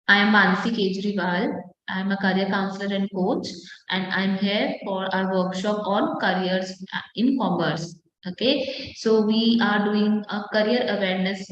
I am Mansi Kejriwal. I am a career counselor and coach, and I'm here for our workshop on careers in commerce. Okay, so we are doing a career awareness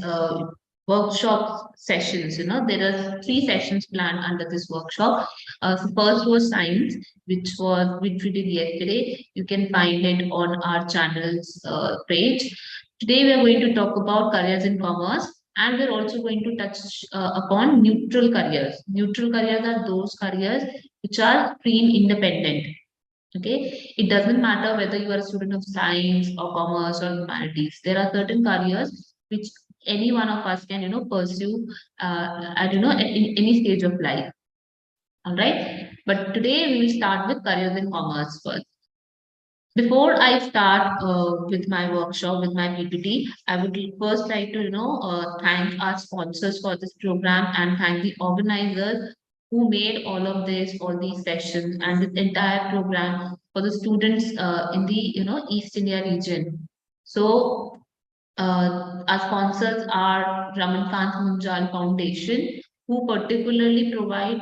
workshop sessions. There are three sessions planned under this workshop. So first was science, which we did yesterday. You can find it on our channel's page. Today we are going to talk about careers in commerce, and we're also going to touch upon neutral careers. Neutral careers are those careers which are free and independent. Okay, it doesn't matter whether you are a student of science or commerce or humanities. There are certain careers which any one of us can, pursue at in any stage of life. All right, but today we will start with careers in commerce first. Before I start with my workshop, with my PPT, I would first like to, thank our sponsors for this program and thank the organizers who made all these sessions and this entire program for the students in the, East India region. So, our sponsors are Ramankant Munjal Foundation, who particularly provide,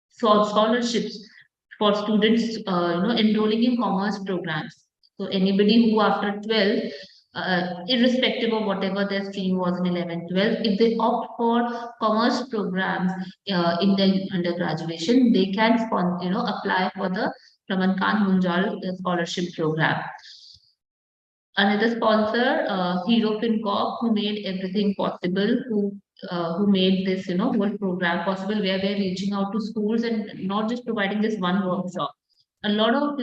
scholarships for students enrolling in commerce programs. So anybody who after 12th, irrespective of whatever their stream was in 11th, 12th, if they opt for commerce programs in their undergraduation, they can apply for the Ramankant Munjal scholarship program. Another sponsor, Hero FinCorp, who made everything possible, who made this whole program possible, where we're reaching out to schools and not just providing this one workshop. A lot of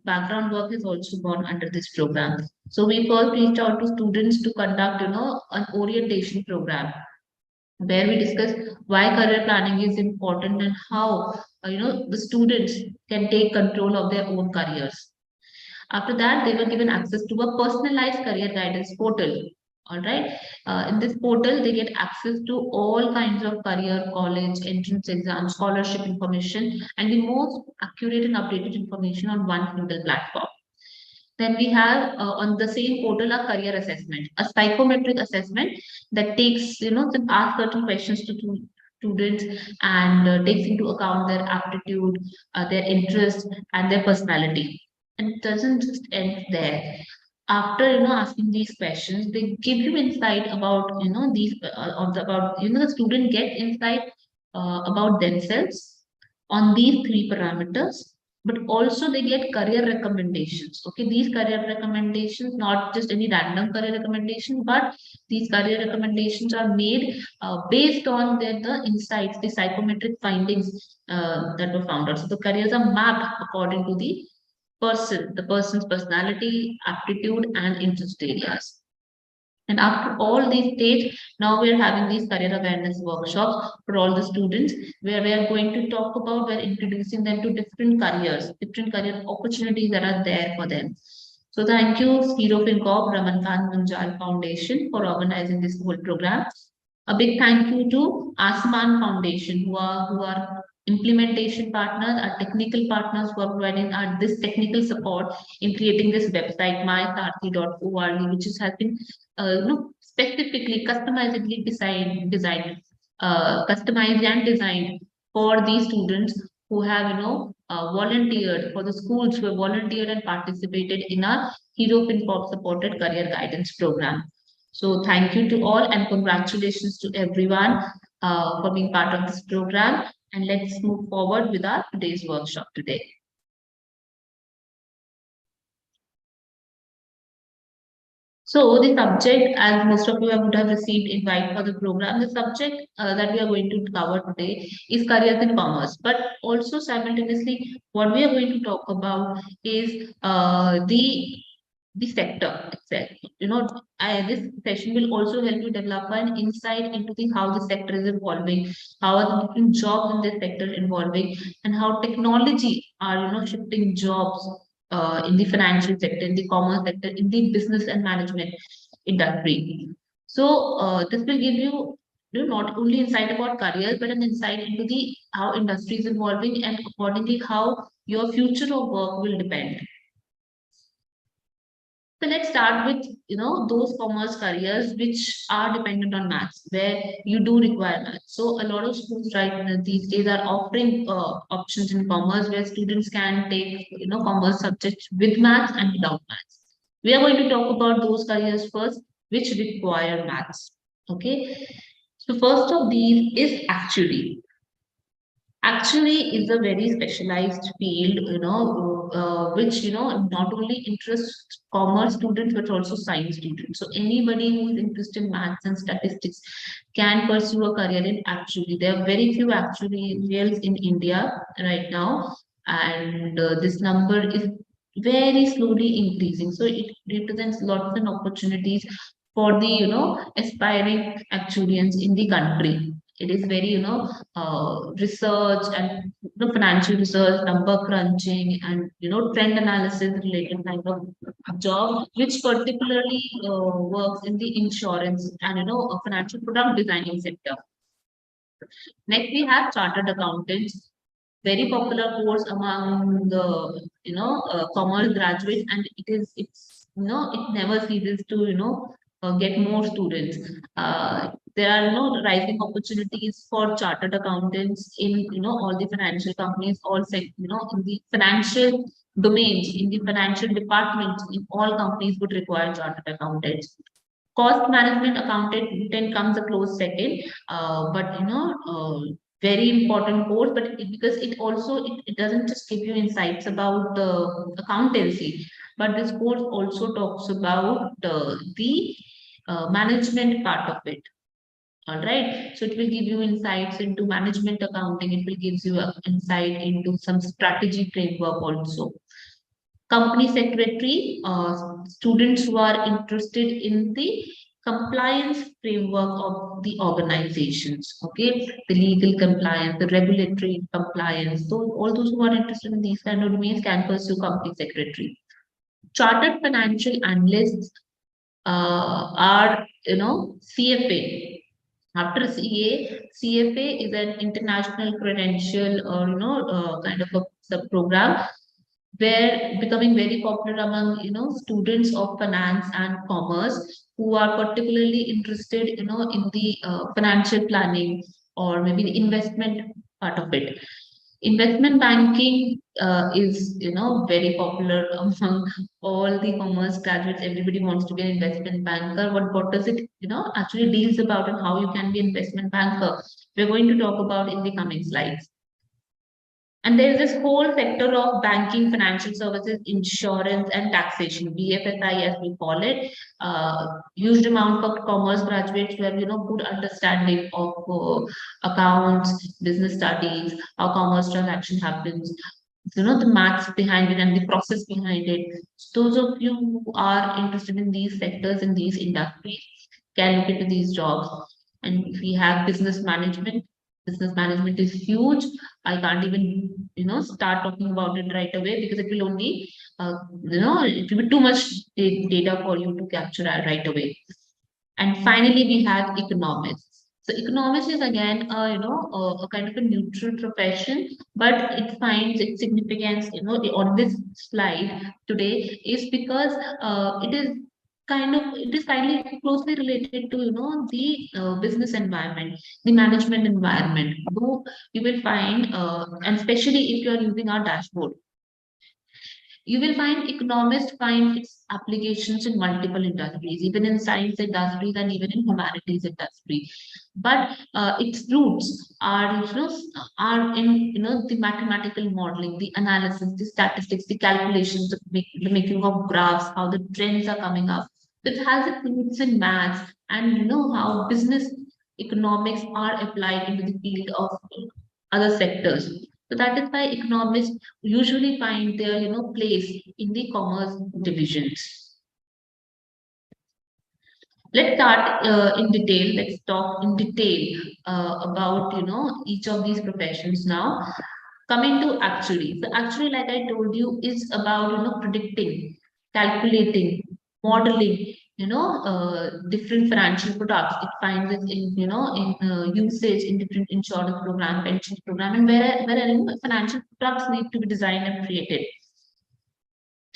background work is also gone under this program. So we first reached out to students to conduct an orientation program where we discuss why career planning is important and how the students can take control of their own careers. After that, they were given access to a personalized career guidance portal. All right. In this portal, they get access to all kinds of career, college, entrance exam, scholarship information, and the most accurate and updated information on one single platform. Then we have on the same portal a career assessment, a psychometric assessment that takes, that asks certain questions to students and takes into account their aptitude, their interest, and their personality. And it doesn't just end there. After asking these questions, they give you insight about these about the student get insight about themselves on these three parameters, but also they get career recommendations. Okay, these career recommendations, not just any random career recommendation, but these career recommendations are made based on the insights, the psychometric findings that were found out. So the careers are mapped according to the person's personality, aptitude, and interest areas. And after all these stages, now we're having these career awareness workshops for all the students where we are going to talk about, we're introducing them to different careers, different career opportunities that are there for them. So thank you, Hero FinCorp, Ramankant Munjal Foundation for organizing this whole program. A big thank you to Asman Foundation, who are implementation partners, our technical partners who are providing this technical support in creating this website, mysaarthi.org, which has been specifically customized and designed for these students who have volunteered, for the schools who have volunteered and participated in our Hero FinCorp supported career guidance program. So thank you to all and congratulations to everyone for being part of this program. And let's move forward with our today's workshop today. So the subject, as most of you would have received invite for the program, the subject that we are going to cover today is careers in commerce. But also simultaneously, what we are going to talk about is the sector itself. This session will also help you develop an insight into how the sector is evolving, how are the different jobs in this sector evolving, and how technology are shifting jobs in the financial sector, in the commerce sector, in the business and management industry. So this will give you, not only insight about careers, but an insight into the how industry is evolving and accordingly how your future of work will depend. So let's start with, those commerce careers which are dependent on maths, where you do require maths. So a lot of schools right now these days are offering options in commerce where students can take, commerce subjects with maths and without maths. We are going to talk about those careers first, which require maths. Okay. So first of these is actuary. Actually is a very specialized field, which, not only interests commerce students, but also science students. So anybody who is interested in maths and statistics can pursue a career in actuary. There are very few actuarials in India right now, and this number is very slowly increasing. So it represents lots of opportunities for the, aspiring actuarians in the country. It is very, research and, financial research, number crunching, and, trend analysis related kind of job, which particularly works in the insurance and, a financial product designing sector. Next, we have chartered accountants, very popular course among the, commerce graduates, and it's, it never ceases to, get more students. There are, rising opportunities for chartered accountants in, all the financial companies, in the financial domains, in the financial departments, in all companies would require chartered accountants. Cost management accountant comes a close second, but, very important course, but because it doesn't just give you insights about the accountancy, but this course also talks about the management part of it. All right. So it will give you insights into management accounting. It will give you a insight into some strategy framework also. Company secretary, students who are interested in the compliance framework of the organizations, okay, the legal compliance, the regulatory compliance. So all those who are interested in these kind of domains can pursue company secretary. Chartered financial analysts are, CFA. After CFA is an international credential or, kind of a sub program where becoming very popular among, students of finance and commerce who are particularly interested, in the financial planning or maybe the investment part of it. Investment banking is, very popular among all the commerce graduates. Everybody wants to be an investment banker. What does it, actually deals about, and how you can be investment banker? We're going to talk about in the coming slides. And there's this whole sector of banking, financial services, insurance, and taxation, BFSI as we call it. Huge amount of commerce graduates who have, good understanding of accounts, business studies, how commerce transaction happens, the maths behind it and the process behind it. So those of you who are interested in these sectors, in these industries, can look into these jobs. And we have business management. Business management is huge. I can't even, start talking about it right away because it will only, it will be too much data for you to capture right away. And finally, we have economics. So economics is again, a kind of a neutral profession, but it finds its significance, on this slide today is because it is kindly closely related to, the business environment, the management environment. Though you will find, and especially if you are using our dashboard, you will find economists find its applications in multiple industries, even in science industries and even in humanities industry. But its roots are, are in, the mathematical modeling, the analysis, the statistics, the calculations, the making of graphs, how the trends are coming up. It has its roots in maths, and how business economics are applied into the field of other sectors. So that is why economists usually find their, place in the commerce divisions. Let's start in detail. Let's talk in detail about, each of these professions now. Coming to actually, so actually, like I told you, is about, predicting, calculating, modeling, different financial products. It finds it in, in usage in different insurance program, pension program, and where financial products need to be designed and created.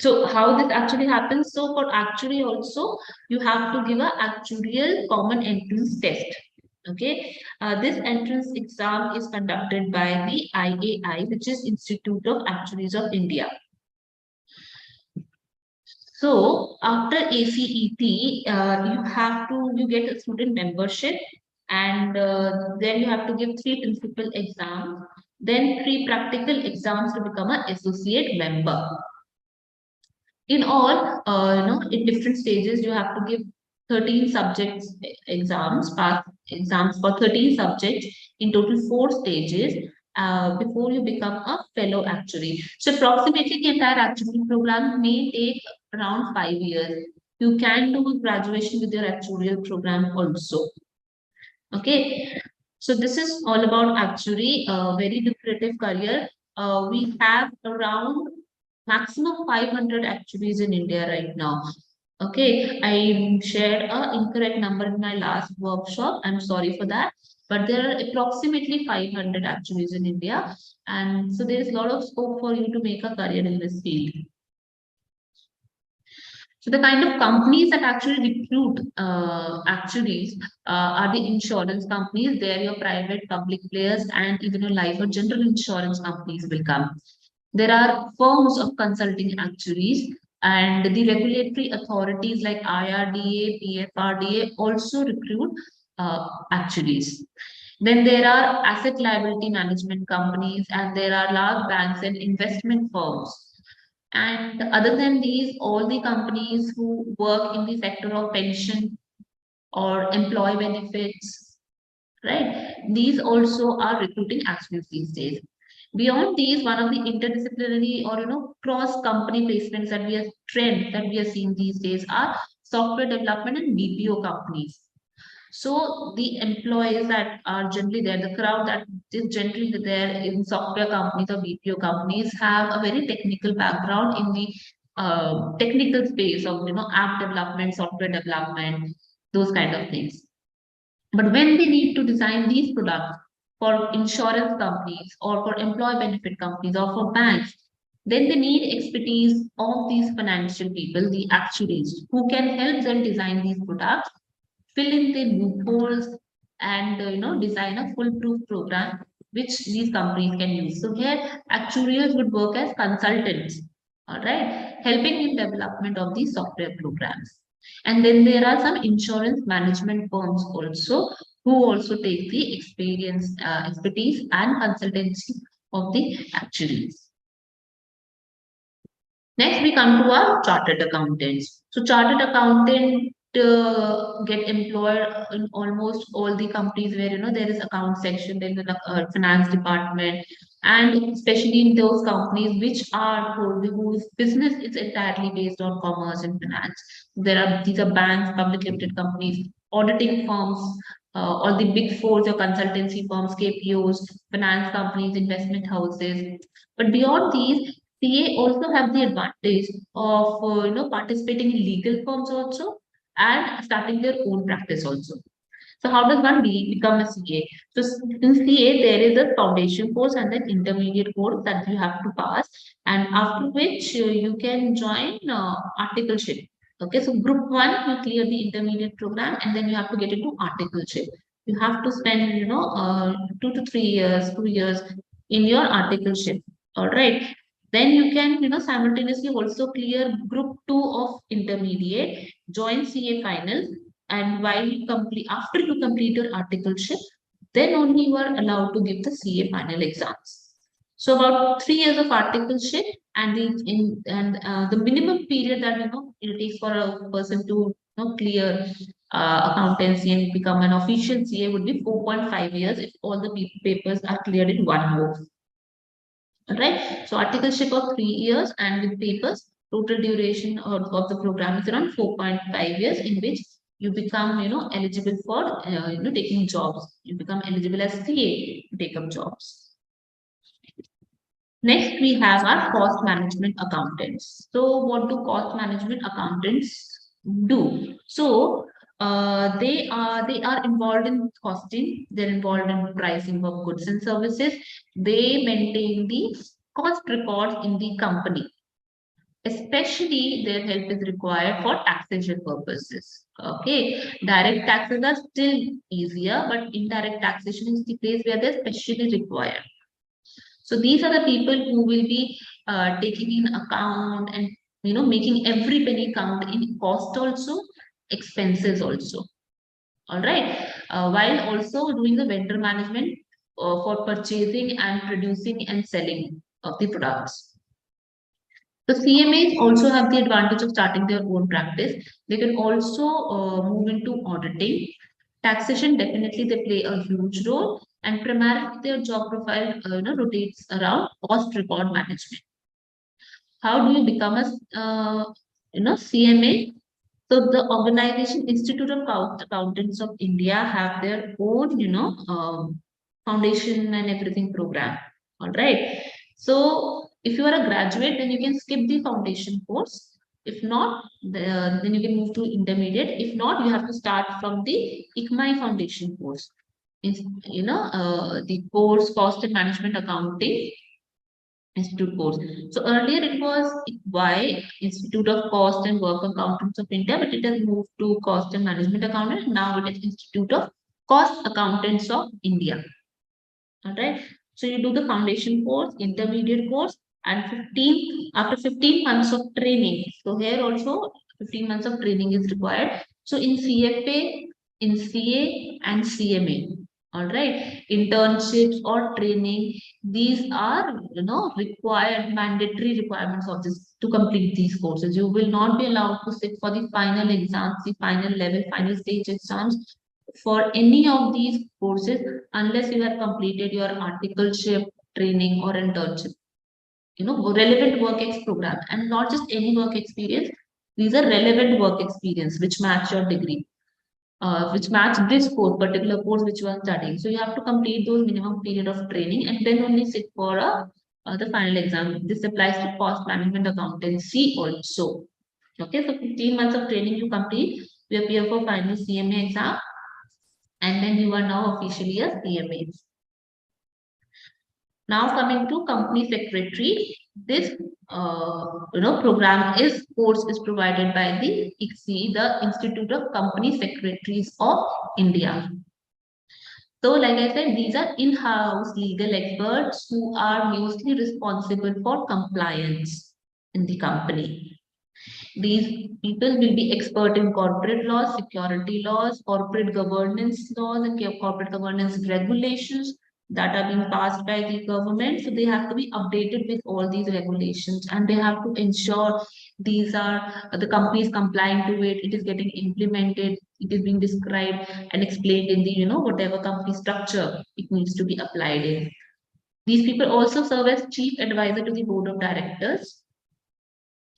So how this actually happens? So for actuary also, you have to give a actuarial common entrance test. Okay, this entrance exam is conducted by the IAI, which is Institute of Actuaries of India. So after ACET, you get a student membership, and then you have to give three principal exams, then three practical exams to become an associate member. In all, in different stages, you have to give 13 subjects exams, pass exams for 13 subjects in total 4 stages before you become a fellow actuary. So approximately the entire actuary program may take around 5 years. You can do graduation with your actuarial program also. Okay, so this is all about actuary, a very lucrative career. We have around maximum 500 actuaries in India right now. Okay, I shared a incorrect number in my last workshop. I'm sorry for that. But there are approximately 500 actuaries in India. And so there is a lot of scope for you to make a career in this field. So the kind of companies that actually recruit actuaries are the insurance companies. They are your private, public players, and even your life or general insurance companies will come. There are firms of consulting actuaries, and the regulatory authorities like IRDA, PFRDA also recruit actuaries. Then there are asset liability management companies, and there are large banks and investment firms. And other than these, all the companies who work in the sector of pension or employee benefits, right? These also are recruiting actuaries these days. Beyond these, one of the interdisciplinary or cross-company placements that we are trend that we are seeing these days are software development and BPO companies. So the employees that are generally there, the crowd that is generally there in software companies or BPO companies have a very technical background in the technical space of app development, software development, those kind of things. But when they need to design these products for insurance companies or for employee benefit companies or for banks, then they need expertise of these financial people, the actuaries, who can help them design these products, fill in the loopholes, and design a foolproof program which these companies can use. So here actuarials would work as consultants, all right, helping in development of these software programs. And then there are some insurance management firms also who also take the expertise and consultancy of the actuaries. Next, we come to our chartered accountants. So, chartered accountant get employed in almost all the companies where there is account section, there is a finance department, and especially in those companies which are whose business is entirely based on commerce and finance. These are banks, public limited companies, auditing firms, all the big fours or consultancy firms, KPOs, finance companies, investment houses. But beyond these, CA also have the advantage of participating in legal firms also and starting their own practice also. So how does one become a CA? So in CA there is a foundation course and an intermediate course that you have to pass, and after which you can join articleship. Okay, so group one you clear the intermediate program and then you have to get into articleship. You have to spend 2 to 3 years, 2 years in your articleship. All right, then you can simultaneously also clear group two of intermediate, join CA final, and while you complete after you complete your articleship, then only you are allowed to give the CA final exams. So about 3 years of articleship, and the minimum period that it takes for a person to clear accountancy and become an official CA would be 4.5 years if all the papers are cleared in one go. Right. So articleship of 3 years and with papers, total duration of the program is around 4.5 years, in which you become eligible for taking jobs. You become eligible as CA to take up jobs. Next, we have our cost management accountants. So what do cost management accountants do? So they are involved in costing, they're involved in pricing of goods and services, they maintain the cost records in the company. Especially their help is required for taxation purposes. Okay, direct taxes are still easier, but indirect taxation is the place where they're specially required. So these are the people who will be taking in account and making every penny count in cost also, expenses also. All right, while also doing the vendor management for purchasing and producing and selling of the products. The CMAs also have the advantage of starting their own practice. They can also move into auditing. Taxation, definitely they play a huge role, and primarily their job profile rotates around cost record management. How do you become a CMA? So the organization Institute of Accountants of India have their own foundation and everything program. All right. So if you are a graduate, then you can skip the foundation course. If not, then you can move to intermediate. If not, you have to start from the ICMAI foundation course. The course cost and management accounting Institute course. So earlier it was ICWAI, Institute of Cost and Work Accountants of India, but it has moved to Cost and Management Accountant. Now it is Institute of Cost Accountants of India. All right. So you do the foundation course, intermediate course, and after 15 months of training. So here also 15 months of training is required. So in CFA, in CA and CMA. All right. Internships or training, these are required mandatory requirements of this to complete these courses. You will not be allowed to sit for the final exams, the final level, final stage exams for any of these courses unless you have completed your articleship training or internship, relevant work ex program, and not just any work experience. These are relevant work experience which match your degree, which match this course, particular course which you are studying. So you have to complete those minimum period of training and then only sit for the final exam. This applies to cost management accountancy also. Okay, so 15 months of training you complete, you appear for final CMA exam, and then you are now officially a CMA. Now coming to company secretary, this program is course is provided by the ICSI, the Institute of Company Secretaries of India. So, like I said, these are in-house legal experts who are mostly responsible for compliance in the company. These people will be expert in corporate laws, security laws, corporate governance laws, and corporate governance regulations that are being passed by the government. So they have to be updated with all these regulations, and they have to ensure these are the companies complying to it. It is getting implemented. It is being described and explained in the whatever company structure it needs to be applied in. These people also serve as chief advisor to the board of directors.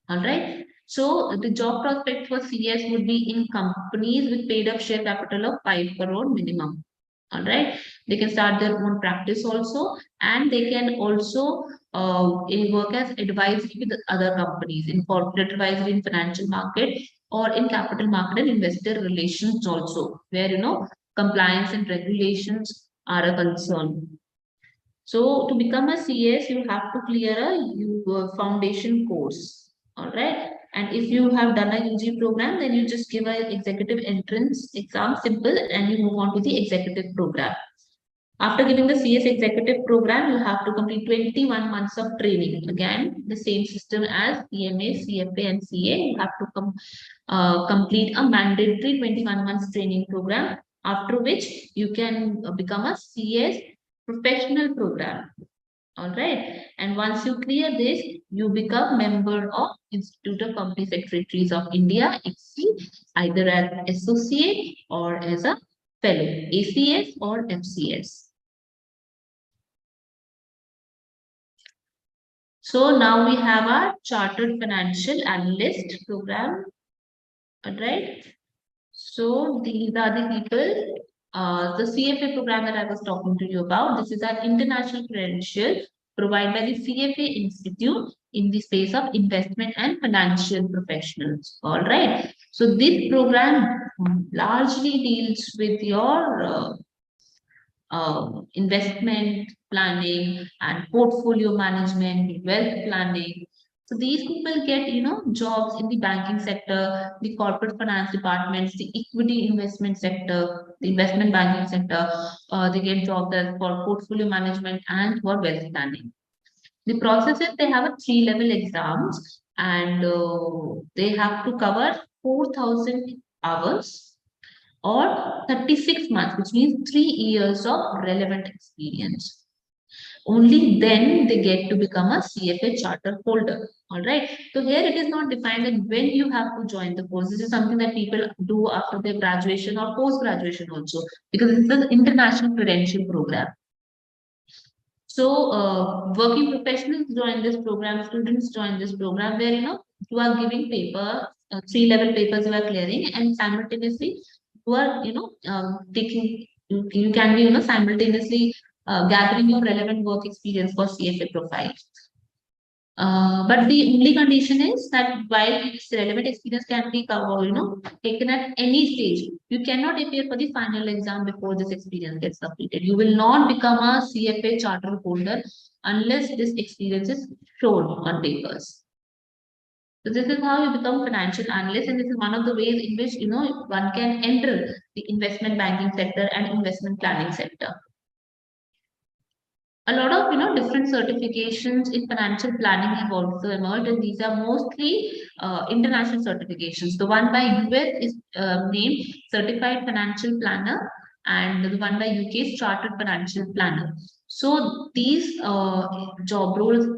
All right. So the job prospect for CS would be in companies with paid up share capital of 5 crore minimum. All right. They can start their own practice also, and they can also work as advisory with other companies in corporate advisory, in financial market, or in capital market and investor relations also, where compliance and regulations are a concern. So to become a CS, you have to clear a foundation course. All right. And if you have done a UG program, then you just give an executive entrance exam, simple, and you move on to the executive program. After giving the CS executive program, you have to complete 21 months of training. Again, the same system as CMA, CFA, and CA. You have to complete a mandatory 21 months training program, after which you can become a CS professional program. All right. And once you clear this, you become member of Institute of Company Secretaries of India, ICSI, either as associate or as a fellow, ACS or FCS. So now we have our Chartered Financial Analyst program. All right. So these are the people, the CFA program that I was talking to you about. This is our international credential provided by the CFA Institute in the space of investment and financial professionals. All right. So this program largely deals with your investment planning and portfolio management, wealth planning, So these people get, jobs in the banking sector, the corporate finance departments, the equity investment sector, the investment banking sector. They get jobs as for portfolio management and for wealth planning. The process is they have a three-level exams and they have to cover 4,000 hours or 36 months, which means 3 years of relevant experience. Only then they get to become a CFA charter holder. All right. So here it is not defined that when you have to join the course. This is something that people do after their graduation or post graduation also, because it's an international credential program. So working professionals join this program, students join this program where you are giving paper, three-level papers you are clearing, and simultaneously you are taking you can be simultaneously gathering your relevant work experience for CFA profile. But the only condition is that while this relevant experience can be covered, taken at any stage, you cannot appear for the final exam before this experience gets completed. You will not become a CFA charter holder unless this experience is shown on papers. So this is how you become financial analyst, and this is one of the ways in which one can enter the investment banking sector and investment planning sector. A lot of different certifications in financial planning have also emerged, and these are mostly international certifications. The one by US is named Certified Financial Planner, and the one by UK is Chartered Financial Planner. So these job roles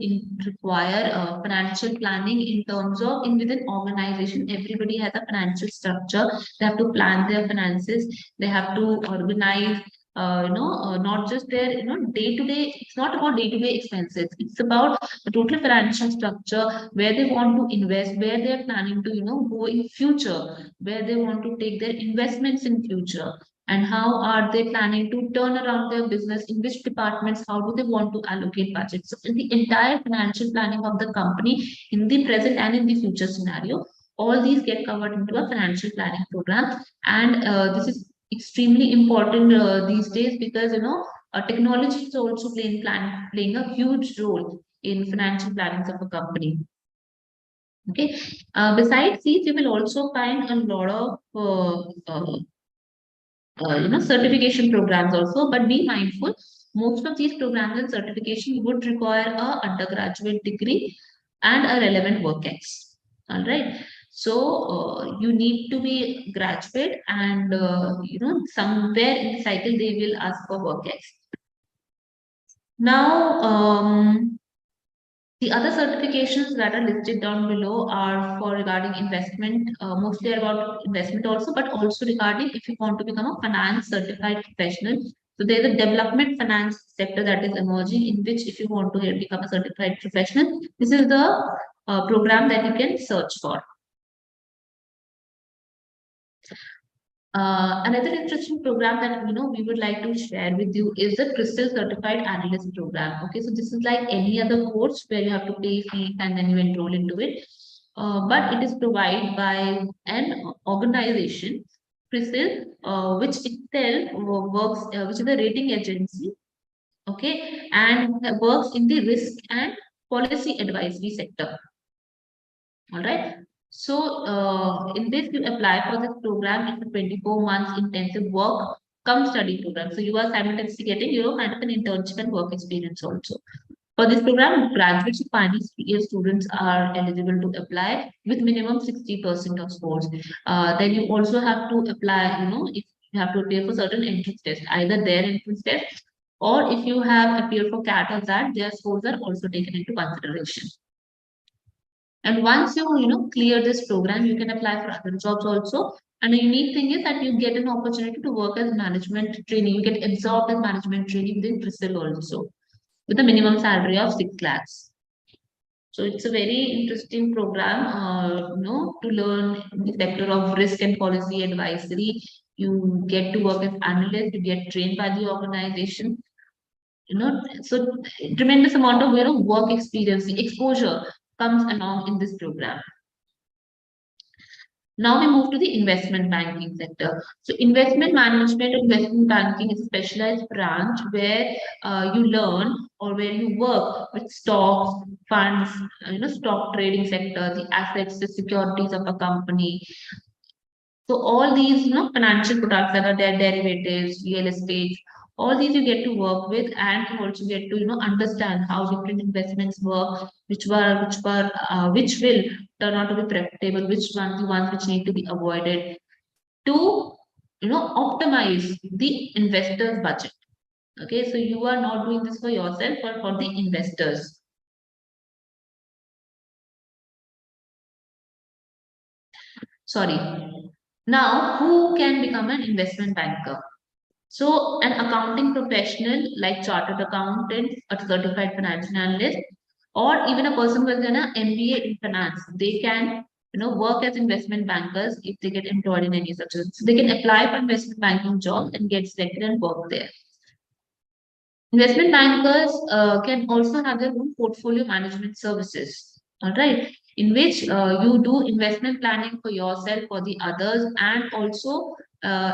require financial planning in terms of within organization. Everybody has a financial structure. They have to plan their finances. They have to organize not just their, day to day, it's not about day to day expenses. It's about the total financial structure, where they want to invest, where they're planning to, go in future, where they want to take their investments in future, and how are they planning to turn around their business, in which departments, how do they want to allocate budgets. So in the entire financial planning of the company in the present and in the future scenario, all these get covered into a financial planning program. And this is extremely important these days, because technology is also playing a huge role in financial plannings of a company. Okay. Besides these, you will also find a lot of certification programs also, but be mindful, most of these programs and certification would require a undergraduate degree and a relevant work ex. All right. So you need to be graduate, and somewhere in the cycle they will ask for work ex. Now, the other certifications that are listed down below are for regarding investment, mostly about investment also, but also regarding if you want to become a finance certified professional. So there's a development finance sector that is emerging, in which if you want to become a certified professional, this is the program that you can search for. Another interesting program that we would like to share with you is the CRISIL Certified Analyst Program. Okay, so this is like any other course where you have to pay fee and then you enroll into it. But it is provided by an organization, CRISIL, which itself works, which is a rating agency, okay, and works in the risk and policy advisory sector. All right. So in this, you apply for this program. It's a 24 months intensive work come study program. So you are simultaneously getting, kind of an internship and work experience also. For this program, graduates and final year students are eligible to apply with minimum 60% of scores. Then you also have to apply, if you have to appear for certain entrance tests, either their entrance test, or if you have appeared for CAT or that, their scores are also taken into consideration. And once you clear this program, you can apply for other jobs also. And the unique thing is that you get an opportunity to work as management training. You get absorbed as management training within CRISIL also, with a minimum salary of 6 lakhs. So it's a very interesting program, to learn the sector of risk and policy advisory. You get to work as analyst, you get trained by the organization. So tremendous amount of work experience, the exposure comes along in this program. Now we move to the investment banking sector. So investment management, investment banking is a specialized branch where you learn or where you work with stocks, funds, stock trading sector, the assets, the securities of a company. So all these, financial products that are there, derivatives, real estate, all these you get to work with, and you also get to, understand how different investments work, which will turn out to be profitable, which ones the ones which need to be avoided to, optimize the investor's budget. Okay, so you are not doing this for yourself, but for the investors. Sorry. Now, who can become an investment banker? So, an accounting professional like chartered accountant, a certified financial analyst, or even a person who has done an MBA in finance, they can, work as investment bankers if they get employed in any such. So they can apply for investment banking job and get selected and work there. Investment bankers can also have their own portfolio management services, all right, in which you do investment planning for yourself, for the others, and also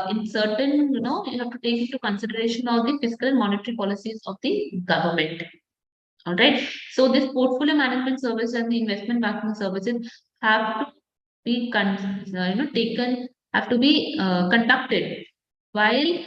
in certain, you have to take into consideration of the fiscal and monetary policies of the government. All right. So this portfolio management service and the investment banking services have to be, taken, have to be conducted while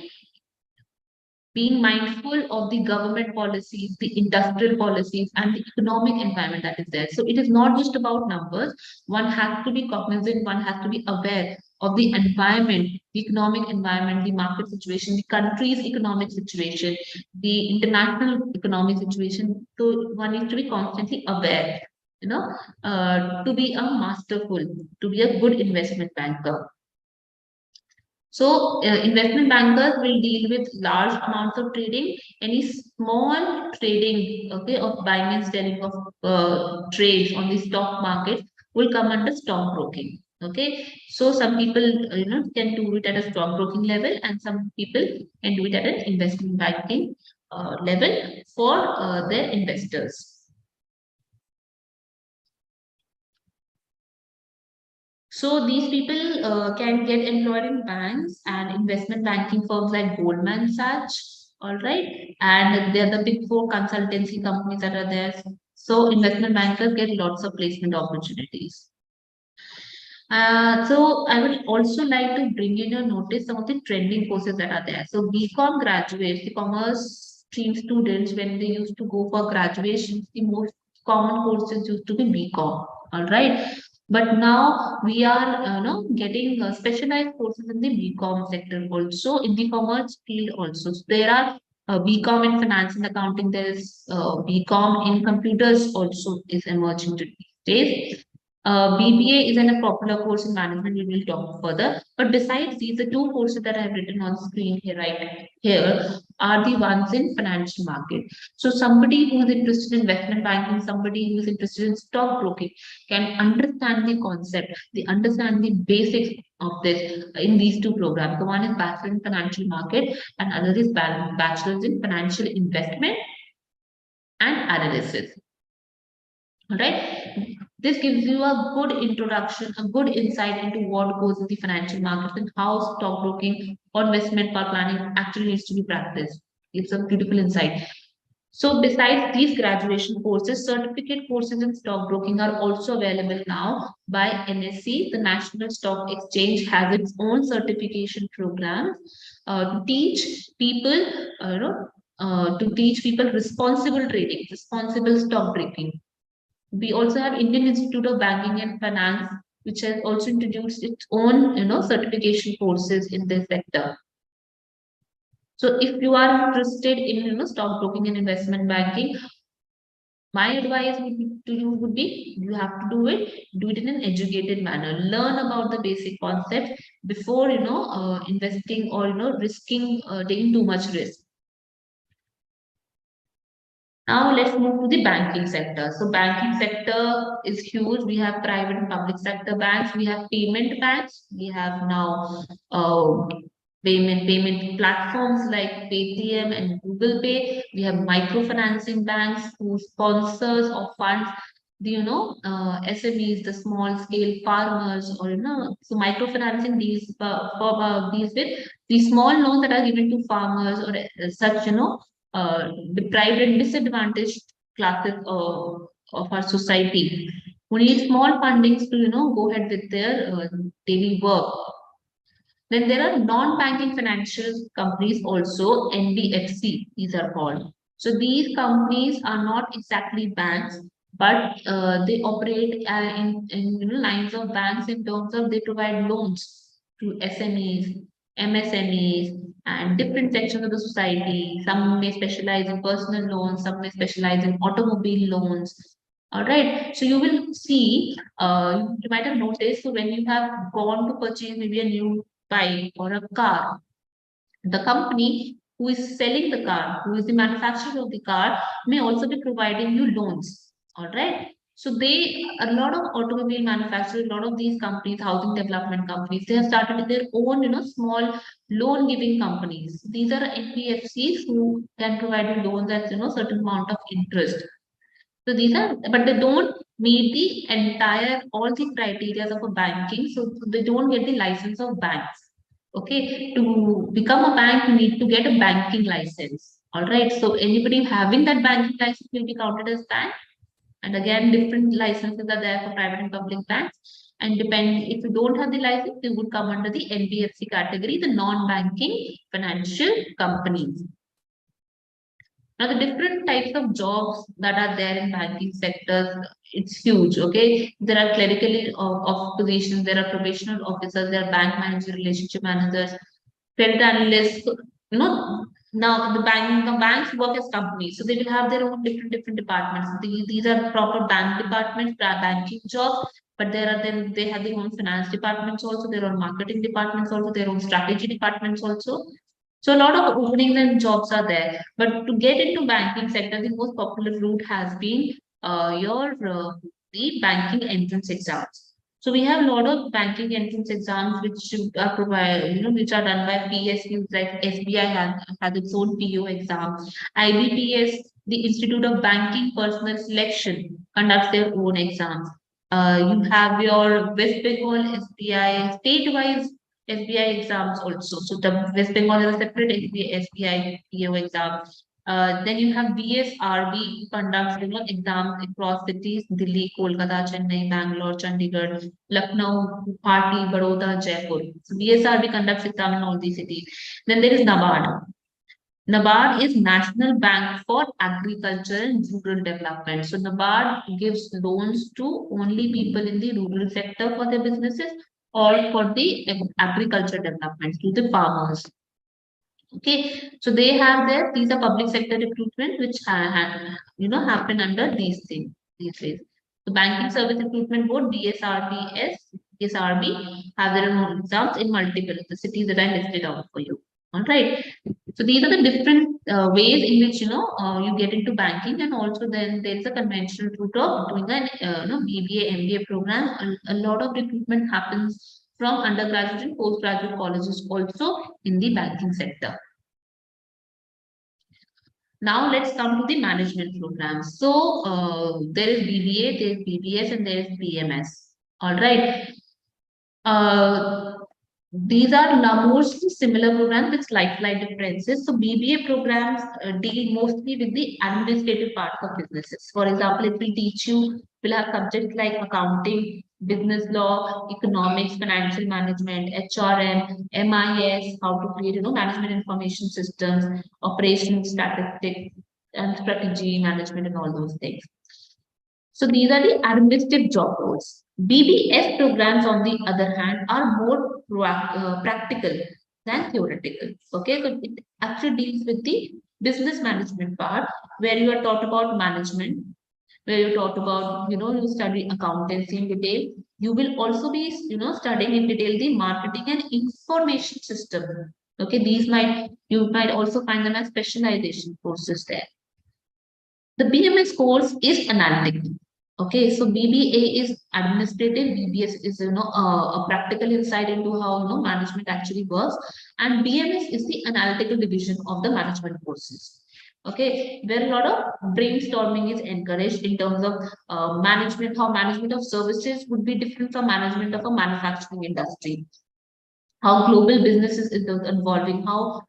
being mindful of the government policies, the industrial policies, and the economic environment that is there. So it is not just about numbers. One has to be cognizant, one has to be aware of the environment, the economic environment, the market situation, the country's economic situation, the international economic situation. So one needs to be constantly aware, to be a masterful, to be a good investment banker. So investment bankers will deal with large amounts of trading. Any small trading, okay, of buying and selling of trades on the stock market will come under stock broking. Okay, so some people, can do it at a stock broking level, and some people can do it at an investment banking level for their investors. So these people can get employed in banks and investment banking firms like Goldman Sachs, all right, and they're the big four consultancy companies that are there. So investment bankers get lots of placement opportunities. So I would also like to bring in your notice some of the trending courses that are there. So BCom graduates, the commerce stream students, when they used to go for graduation, the most common courses used to be BCom. All right. But now we are, getting specialized courses in the BCom sector also, in the commerce field also. So there are BCom in finance and accounting. There is BCom in computers also is emerging these days. BBA is a popular course in management. We will talk further. But besides these, the two courses that I have written on screen here, right here, are the ones in financial market. So somebody who is interested in investment banking, somebody who is interested in stock broking, can understand the concept, they understand the basics of this in these two programs. The one is Bachelor in Financial Market, and another is Bachelor's in Financial Investment and Analysis. All right. This gives you a good introduction, a good insight into what goes in the financial markets and how stockbroking or investment planning actually needs to be practiced. It's a beautiful insight. So besides these graduation courses, certificate courses in stockbroking are also available now by NSE. The National Stock Exchange has its own certification program to teach people, to teach people responsible trading, responsible stockbroking. We also have Indian Institute of Banking and Finance, which has also introduced its own, certification courses in this sector. So if you are interested in, stockbroking and investment banking, my advice to you would be you have to do it in an educated manner. Learn about the basic concepts before, investing or, risking, taking too much risk. Now let's move to the banking sector. So banking sector is huge. We have private and public sector banks. We have payment banks. We have now payment platforms like Paytm and Google Pay. We have microfinancing banks who sponsors or funds the SMEs, the small scale farmers, or so microfinancing these these with the small loans that are given to farmers or such deprived and disadvantaged classes of our society who need small fundings to go ahead with their daily work. Then there are non-banking financial companies also, NBFC, these are called. So these companies are not exactly banks, but they operate in lines of banks in terms of they provide loans to SMEs, MSMEs, and different sections of the society. Some may specialize in personal loans, some may specialize in automobile loans. All right. So you will see, you might have noticed, so when you have gone to purchase maybe a new bike or a car, the company who is selling the car, who is the manufacturer of the car, may also be providing you loans. All right. So a lot of automobile manufacturers, a lot of these companies, housing development companies, they have started their own, small loan giving companies. These are NBFCs who can provide you loans at, certain amount of interest. So these are, but they don't meet the entire all the criteria of a banking. So they don't get the license of banks. Okay, to become a bank, you need to get a banking license. All right. So anybody having that banking license will be counted as bank. And again, different licenses are there for private and public banks. And depend if you don't have the license, you would come under the NBFC category, the non-banking financial companies. Now, the different types of jobs that are there in banking sectors, it's huge. Okay, there are clerical of positions, there are professional officers, there are bank managers, relationship managers, credit analysts. So, now the banks work as companies, so they will have their own different departments. These are proper bank departments, banking jobs. But there are then they have their own finance departments also, their own marketing departments also, their own strategy departments also. So a lot of openings and jobs are there. But to get into banking sector, the most popular route has been the banking entrance exams. So we have a lot of banking entrance exams which are provided, which are done by PSUs like SBI has its own PO exam. IBPS, the Institute of Banking Personnel Selection, conducts their own exams. You have your West Bengal SBI state-wise SBI exams also. So the West Bengal has a separate SBI PO exam. Then you have BSRB conducts exams across cities: Delhi, Kolkata, Chennai, Bangalore, Chandigarh, Lucknow, Guwahati, Baroda, Jaipur. So BSRB conducts exam in all these cities. Then there is NABARD. NABARD is National Bank for Agriculture and Rural Development. So NABARD gives loans to only people in the rural sector for their businesses or for the agriculture development to the farmers. Okay, so they have these are public sector recruitment which happen under these things these ways. The Banking Service Recruitment Board, BSRB have their own exams in multiple the cities that I listed out for you. All right. So these are the different ways in which you get into banking, and also then there's a conventional route of doing an BBA MBA program. A lot of recruitment happens from undergraduate and postgraduate colleges also in the banking sector. Now let's come to the management programs. So there is BBA, there is BBS, and there is BMS. All right. These are mostly similar programs with slight differences. So BBA programs deal mostly with the administrative part of businesses. For example, it will teach you, will have subjects like accounting, business law, economics, financial management, HRM, MIS, how to create, management information systems, operations, statistics, and strategy management, and all those things. So these are the administrative job roles. BBS programs, on the other hand, are more practical than theoretical. Okay, so it actually deals with the business management part, where you are taught about management, where you taught about, you study accountancy in detail. You will also be, studying in detail the marketing and information system. Okay, you might also find them as specialization courses there. The BMS course is analytical. Okay, so BBA is administrative, BBS is a practical insight into how management actually works, and BMS is the analytical division of the management courses. Okay, where a lot of brainstorming is encouraged in terms of management, how management of services would be different from management of a manufacturing industry, how global businesses is evolving, how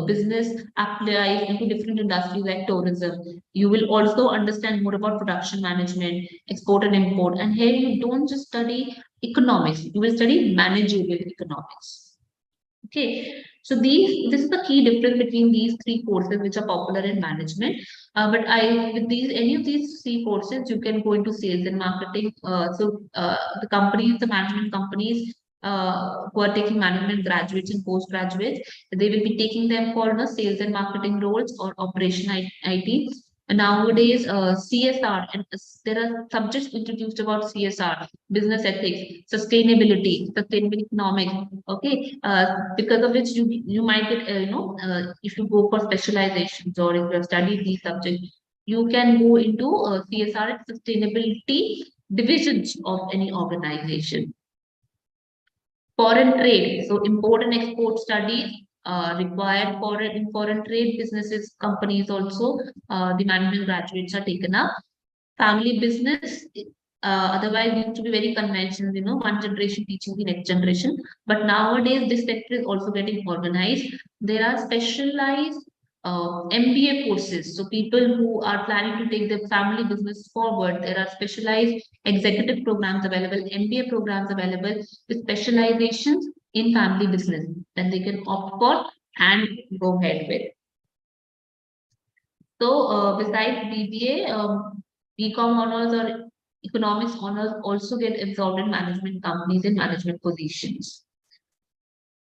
business applies into different industries like tourism. You will also understand more about production management, export and import. And here you don't just study economics, you will study managerial economics. Okay, so this is the key difference between these three courses which are popular in management. But I with these any of these three courses, you can go into sales and marketing. The companies, the management companies who are taking management graduates and postgraduates, they will be taking them for sales and marketing roles or operation IT. Nowadays, CSR and there are subjects introduced about CSR, business ethics, sustainable economics. Okay, because of which you might get if you go for specializations or if you have studied these subjects, you can go into CSR and sustainability divisions of any organization. Foreign trade, so import and export studies required for in foreign trade businesses, companies also, the management graduates are taken up. Family business, otherwise used to be very conventional, one generation teaching the next generation. But nowadays, this sector is also getting organized. There are specialized MBA courses. So people who are planning to take their family business forward, there are specialized executive programs available, MBA programs available with specializations in family business that they can opt for and go ahead with. So besides BBA, BCom honors or economics honors also get absorbed in management companies in management positions.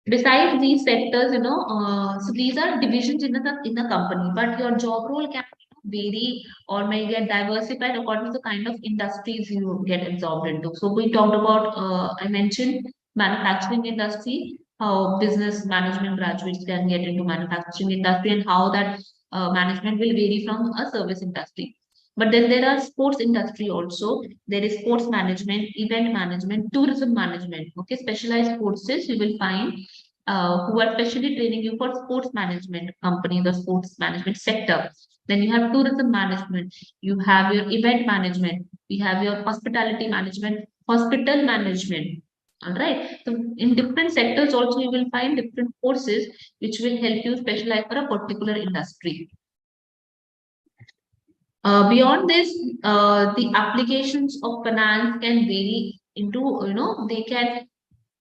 Besides these sectors, so these are divisions in the company, but your job role can vary or may get diversified according to the kind of industries you get absorbed into. So we talked about, I mentioned manufacturing industry, how business management graduates can get into manufacturing industry and how that management will vary from a service industry. But then there are sports industry also. There is sports management, event management, tourism management. Okay, specialized courses you will find who are specially training you for sports management companies or sports management sector. Then you have tourism management, you have your event management, we have your hospitality management, hospital management. All right. So in different sectors also you will find different courses which will help you specialize for a particular industry. Beyond this, the applications of finance can vary into, they can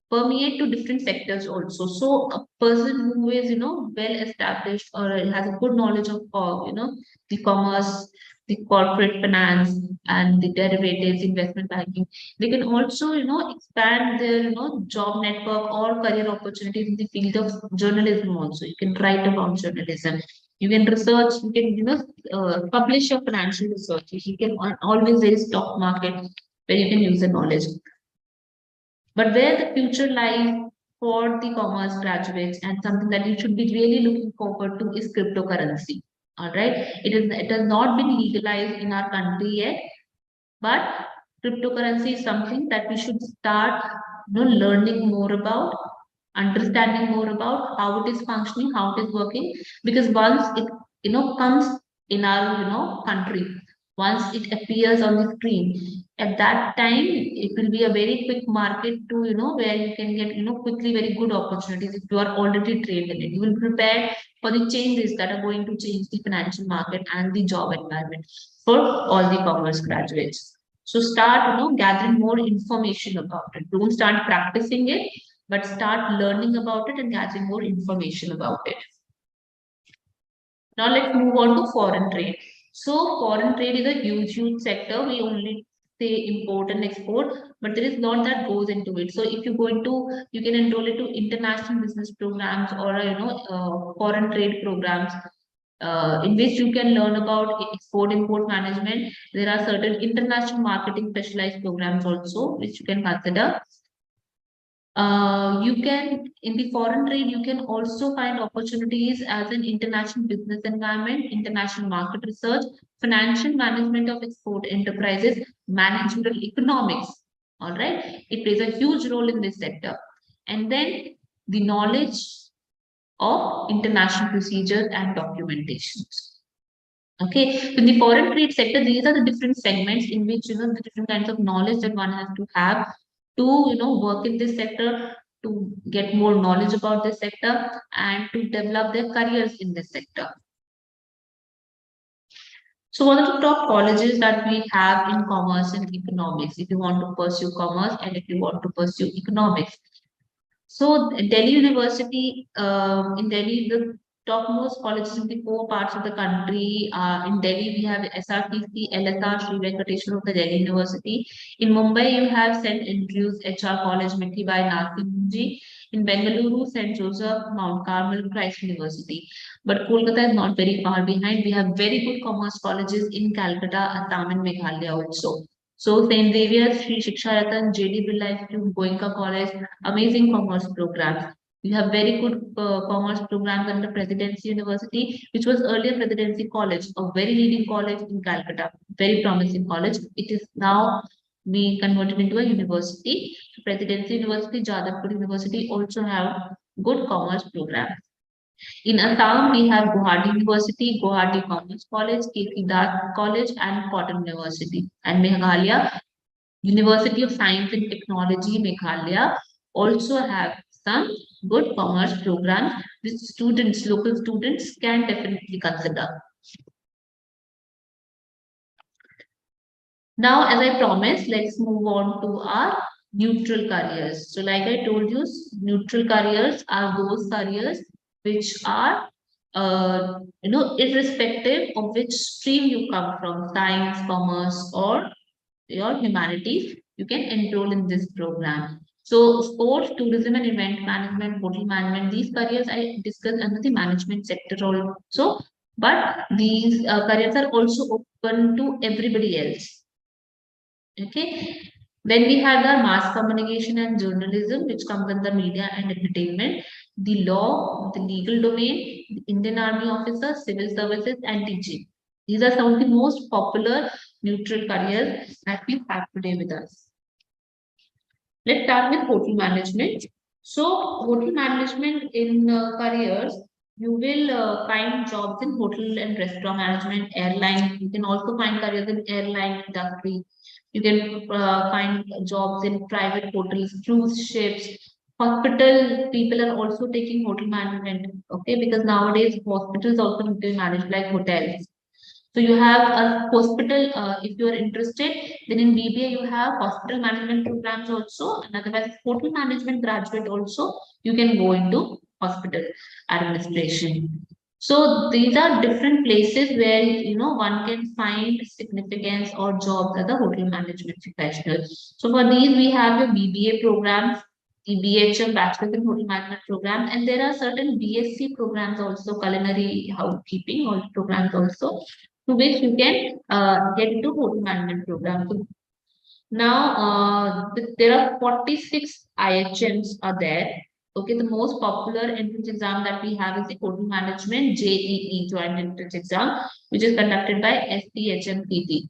permeate to different sectors also. So a person who is, well established or has a good knowledge of, the commerce, the corporate finance and the derivatives, investment banking, they can also, expand their, job network or career opportunities in the field of journalism also. You can write about journalism. You can research, you can, publish your financial research. You can always, there is stock market where you can use the knowledge. But where the future lies for the commerce graduates and something that you should be really looking forward to is cryptocurrency. All right. It has not been legalized in our country yet, but cryptocurrency is something that we should start learning more about, understanding more about how it is functioning, how it is working. Because once it comes in our country, once it appears on the screen, at that time it will be a very quick market to where you can get quickly very good opportunities if you are already trained in it. You will prepare for the changes that are going to change the financial market and the job environment for all the commerce graduates. So start gathering more information about it. Don't start practicing it, but start learning about it and gathering more information about it. Now let's move on to foreign trade. So foreign trade is a huge sector. We only say import and export, but there is a lot that goes into it. So if you go into, you can enroll into international business programs or foreign trade programs. In which you can learn about export import management. There are certain international marketing specialized programs also which you can consider. You can, in the foreign trade, you can also find opportunities as an international business environment, international market research, financial management of export enterprises, managerial economics. All right. It plays a huge role in this sector. And then the knowledge of international procedures and documentations. Okay, so in the foreign trade sector, these are the different segments in which the different kinds of knowledge that one has to have to work in this sector, to get more knowledge about this sector, and to develop their careers in this sector. So what are the top colleges that we have in commerce and economics if you want to pursue commerce and if you want to pursue economics? So Delhi University, in Delhi, the topmost colleges in the four parts of the country. In Delhi, we have SRTC, LSR, Sri Venkateswara of the Delhi University. In Mumbai, you have St. Andrews HR College, Mithibai, Nasimji. In Bengaluru, St. Joseph, Mount Carmel, Christ University. But Kolkata is not very far behind. We have very good commerce colleges in Calcutta, Assam, and Meghalaya also. So St. Xavier's, Sri Shiksha Ratan, JD Birla Institute, Goenka College, amazing commerce programs. We have very good commerce programs under Presidency University, which was earlier Presidency College, a very leading college in Calcutta, very promising college. It is now being converted into a university. Presidency University, Jadavpur University also have good commerce programs. In Assam, we have Guwahati University, Guwahati Commerce College, KC Das College, and Cotton University. And Meghalaya, University of Science and Technology, Meghalaya, also have some good commerce programs which students, local students, can definitely consider. Now, as I promised, let's move on to our neutral careers. So, like I told you, neutral careers are those careers which are, irrespective of which stream you come from, science, commerce, or your humanities, you can enroll in this program. So, sports, tourism, and event management, hotel management, these careers I discussed under the management sector also, but these careers are also open to everybody else. Okay. Then we have the mass communication and journalism, which comes under media and entertainment, the law, the legal domain, the Indian Army officer, civil services, and teaching. These are some of the most popular neutral careers that we have today with us. Let's start with hotel management. So, hotel management in careers, you will find jobs in hotel and restaurant management, airline. You can also find careers in airline industry. You can find jobs in private hotels, cruise ships, hospital. People are also taking hotel management. Okay, because nowadays hospitals also need to be managed like hotels. So you have a hospital, if you are interested, then in BBA you have hospital management programs also, and otherwise hotel management graduate also, you can go into hospital administration. So these are different places where one can find significance or jobs as a hotel management professional. So for these we have the BBA programs, the BHM Bachelor in Hotel Management program, and there are certain BSc programs also, culinary housekeeping or programs also, to which you can get into hotel management program. So now there are 46 IHMs are there. Okay, the most popular entrance exam that we have is the hotel management JEE, joint entrance exam, which is conducted by SPHMPT.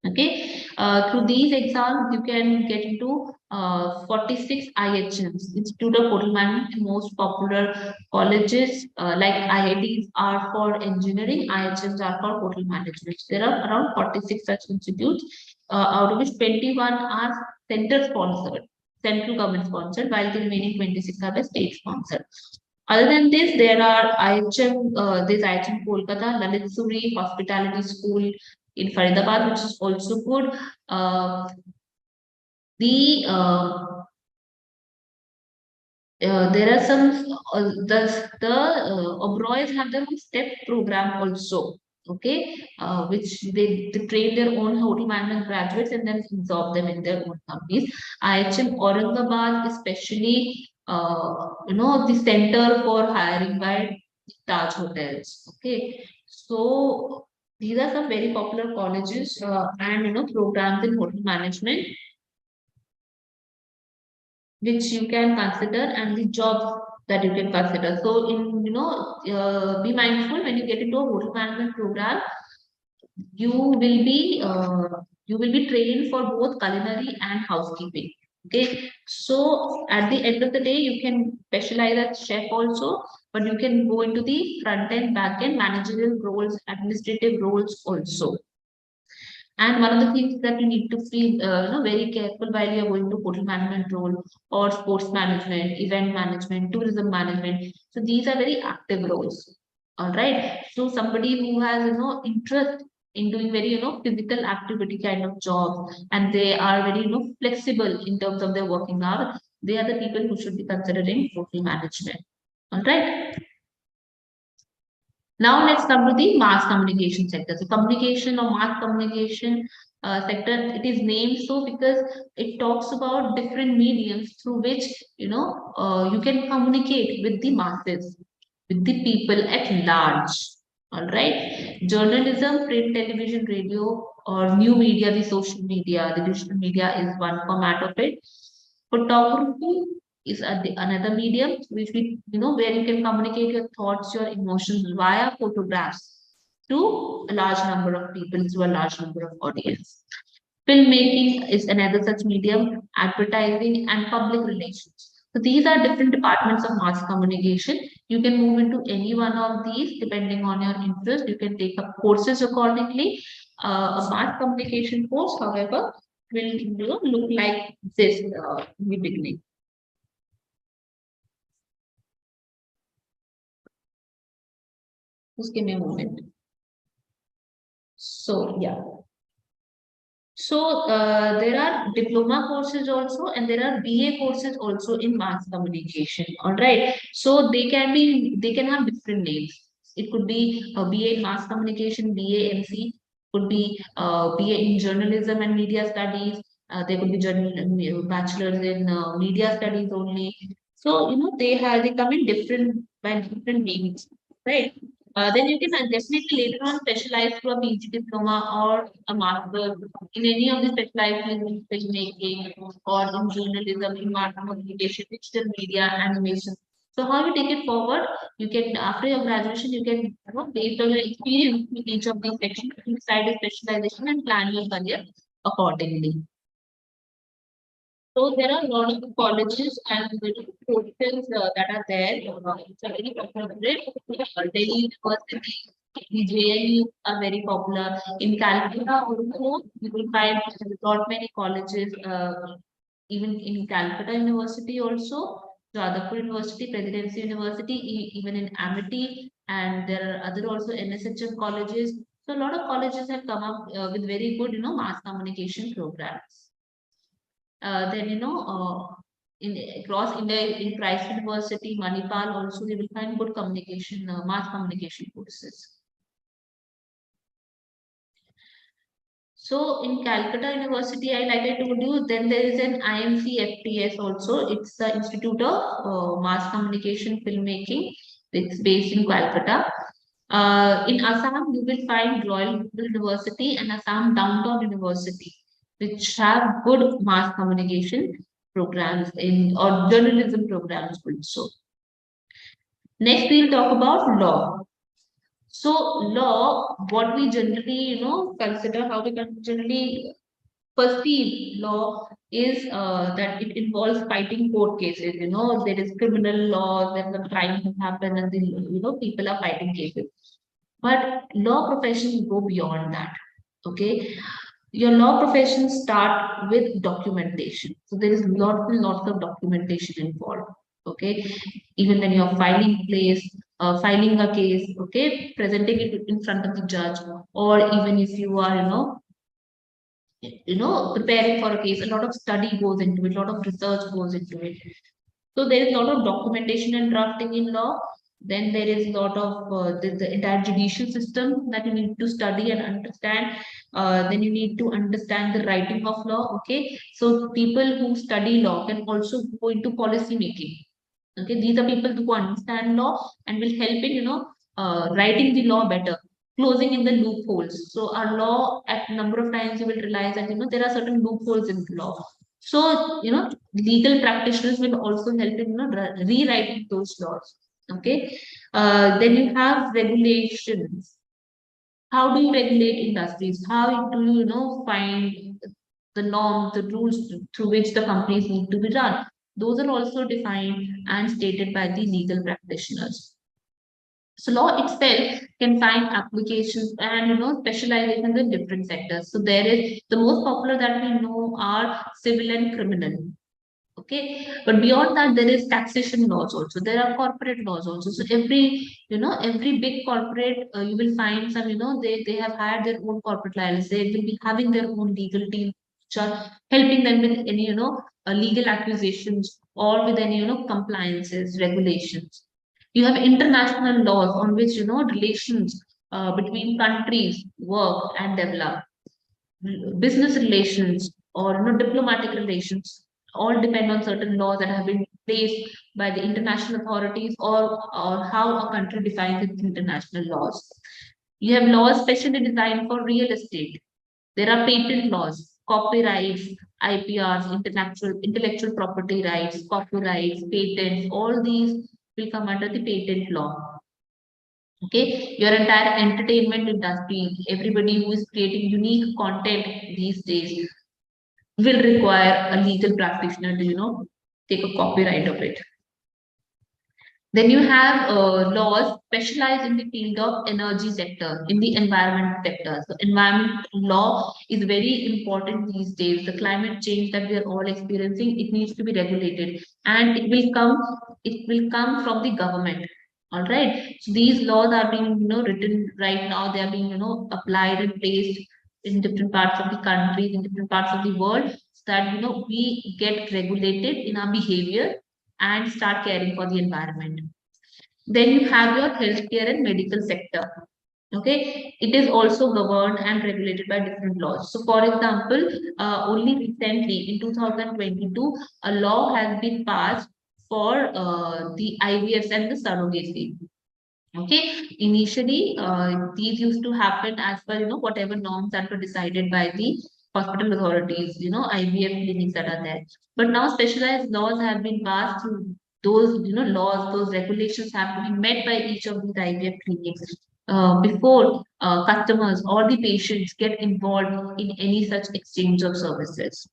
Okay, through these exams, you can get into 46 IHMs, Institute of Hotel Management, the most popular colleges like IITs are for engineering, IHMs are for hotel management. There are around 46 such institutes, out of which 21 are center sponsored, central government sponsored, while the remaining 26 are by state sponsored. Other than this, there are IHM, there's IHM Kolkata, Lalit Suri Hospitality School in Faridabad, which is also good. The there are some the Oberoi's have their own step program also. Okay, which they train their own hotel management graduates and then absorb them in their own companies. IHM Aurangabad, especially, the center for hiring by Taj Hotels. Okay, so these are some very popular colleges and programs in hotel management which you can consider, and the jobs that you can consider. So in be mindful when you get into a hotel management program, you will be trained for both culinary and housekeeping. Okay, so at the end of the day, you can specialize as chef also, but you can go into the front end, back end, managerial roles, administrative roles also. And one of the things that you need to be very careful while you're going to hotel management role or sports management, event management, tourism management. So these are very active roles. All right. So somebody who has interest in doing very physical activity kind of job, and they are very flexible in terms of their working hours, they are the people who should be considered in hotel management. All right. Now let's come to the mass communication sector. So communication or mass communication sector, it is named so because it talks about different mediums through which you can communicate with the masses, with the people at large. All right. Journalism, print, television, radio, or new media, the social media, the digital media is one format of it. Photography is another medium which we where you can communicate your thoughts, your emotions via photographs to a large number of people, to a large number of audience. Filmmaking is another such medium, advertising and public relations. So these are different departments of mass communication. You can move into any one of these depending on your interest. You can take up courses accordingly. A mass communication course, however, will look like this in the beginning. Just give me a moment. So yeah. So there are diploma courses also, and there are BA courses also in mass communication. All right. So they can have different names. It could be a BA in mass communication, BA MC, could be BA in journalism and media studies. There could be bachelors in media studies only. So they come in different by different names, right? Then you can definitely later on specialize to a PG diploma or a master in any of the specialized fields in filmmaking or in journalism, in mass communication, digital media, animation. So how you take it forward? You can after your graduation, you can based on your experience in each of these sections, decide a specialization and plan your career accordingly. So there are a lot of colleges and courses that are there. It's a very popular. Delhi University, the JNU are very popular. In Calcutta also, you will find lot many colleges. Even in Calcutta University also, Jadavpur University, Presidency University, even in Amity, and there are other also NSHM colleges. So a lot of colleges have come up with very good, mass communication programs. Then in across India in Christ University, Manipal also you will find good communication, mass communication courses. So in Calcutta University, like I told you, then there is an IMC FTS also. It's the Institute of Mass Communication Filmmaking. It's based in Calcutta. In Assam, you will find Royal University and Assam Downtown University, which have good mass communication programs in or journalism programs also. Next, we'll talk about law. So law, what we generally, consider, how we generally perceive law is that it involves fighting court cases. There is criminal law, then the crime has happened, and the people are fighting cases. But law professions go beyond that. Okay, your law professions start with documentation. So there is lots and lots of documentation involved. Okay, even when you're filing a case, okay, presenting it in front of the judge, or even if you are, preparing for a case, a lot of study goes into it, a lot of research goes into it. So there is a lot of documentation and drafting in law. Then there is a lot of the entire judicial system that you need to study and understand. Then you need to understand the writing of law. Okay, so people who study law can also go into policy making. Okay, these are people who understand law and will help in writing the law better, closing in the loopholes. So our law, at number of times you will realize that there are certain loopholes in the law. So legal practitioners will also help in rewriting those laws. Okay, then you have regulations. How do you regulate industries? How do you find the norms, the rules through which the companies need to be run. Those are also defined and stated by the legal practitioners. So law itself can find applications and specializations in different sectors. So there is the most popular that we know are civil and criminal. Okay, but beyond that, there is taxation laws also. There are corporate laws also. So every big corporate, you will find some, they have hired their own corporate lawyers. They will be having their own legal team, which are helping them with any, legal accusations or with any, compliances, regulations. You have international laws on which, relations between countries work and develop. Business relations or diplomatic relations all depend on certain laws that have been placed by the international authorities, or how a country defines its international laws. You have laws specially designed for real estate. There are patent laws, copyrights, IPRs, intellectual property rights, copyrights, patents. All these will come under the patent law. Okay, your entire entertainment industry, everybody who is creating unique content these days will require a legal practitioner to, take a copyright of it. Then you have laws specialized in the field of energy sector, in the environment sector. So environment law is very important these days. The climate change that we are all experiencing, it needs to be regulated, and it will come from the government. All right. So these laws are being, written right now. They are being, applied and placed in different parts of the country, in different parts of the world, so that we get regulated in our behavior and start caring for the environment. Then you have your healthcare and medical sector. Okay, it is also governed and regulated by different laws. So, for example, only recently in 2022, a law has been passed for the IVF and the surrogacy. Okay, initially these used to happen as per whatever norms that were decided by the hospital authorities, IVF clinics that are there. But now specialized laws have been passed through those laws, those regulations have to be met by each of these IVF clinics before customers or the patients get involved in any such exchange of services.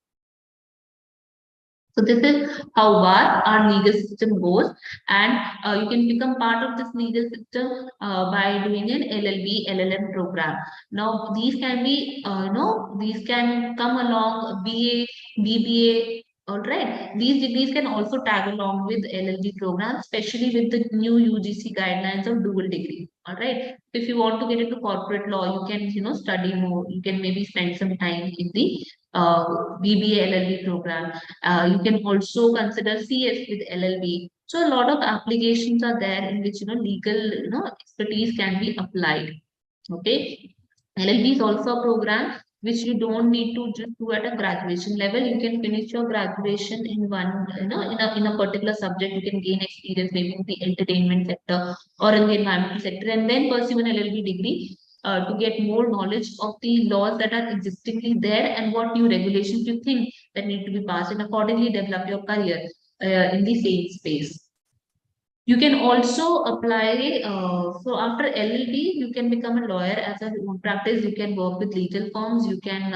So this is how our legal system goes, and you can become part of this legal system by doing an LLB, LLM program. Now these can be, these can come along BA, BBA. All right, these degrees can also tag along with LLB program, especially with the new UGC guidelines of dual degree. All right, if you want to get into corporate law, you can study more. You can maybe spend some time in the BBA LLB program. You can also consider CS with LLB. So a lot of applications are there in which legal expertise can be applied. Okay, LLB is also a program which you don't need to just do at a graduation level. You can finish your graduation in one, in a particular subject. You can gain experience maybe in the entertainment sector or in the environmental sector, and then pursue an LLB degree to get more knowledge of the laws that are existingly there and what new regulations you think that need to be passed, and accordingly develop your career in the same space. You can also apply, so after LLB, you can become a lawyer as a own practice. You can work with legal firms. You can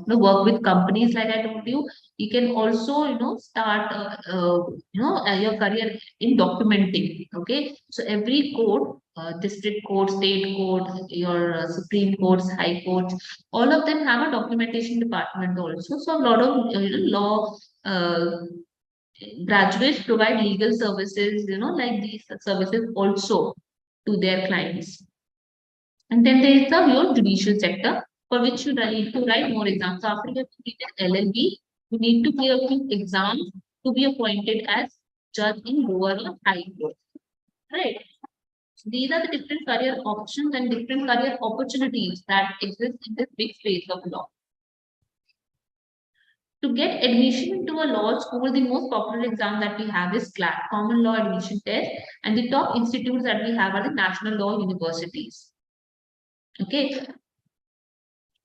work with companies like I told you. You can also, start, your career in documenting. Okay. So every court, district court, state court, your Supreme Courts, High Courts, all of them have a documentation department also. So a lot of law graduates provide legal services, like these services also to their clients. And then there is the your judicial sector, for which you need to write more exams. So after you have completed LLB, you need to clear a few exams to be appointed as judge in lower or high court. Right. So these are the different career options and different career opportunities that exist in this big space of law. To get admission into a law school, the most popular exam that we have is CLAT, Common Law Admission Test, and the top institutes that we have are the national law universities. Okay.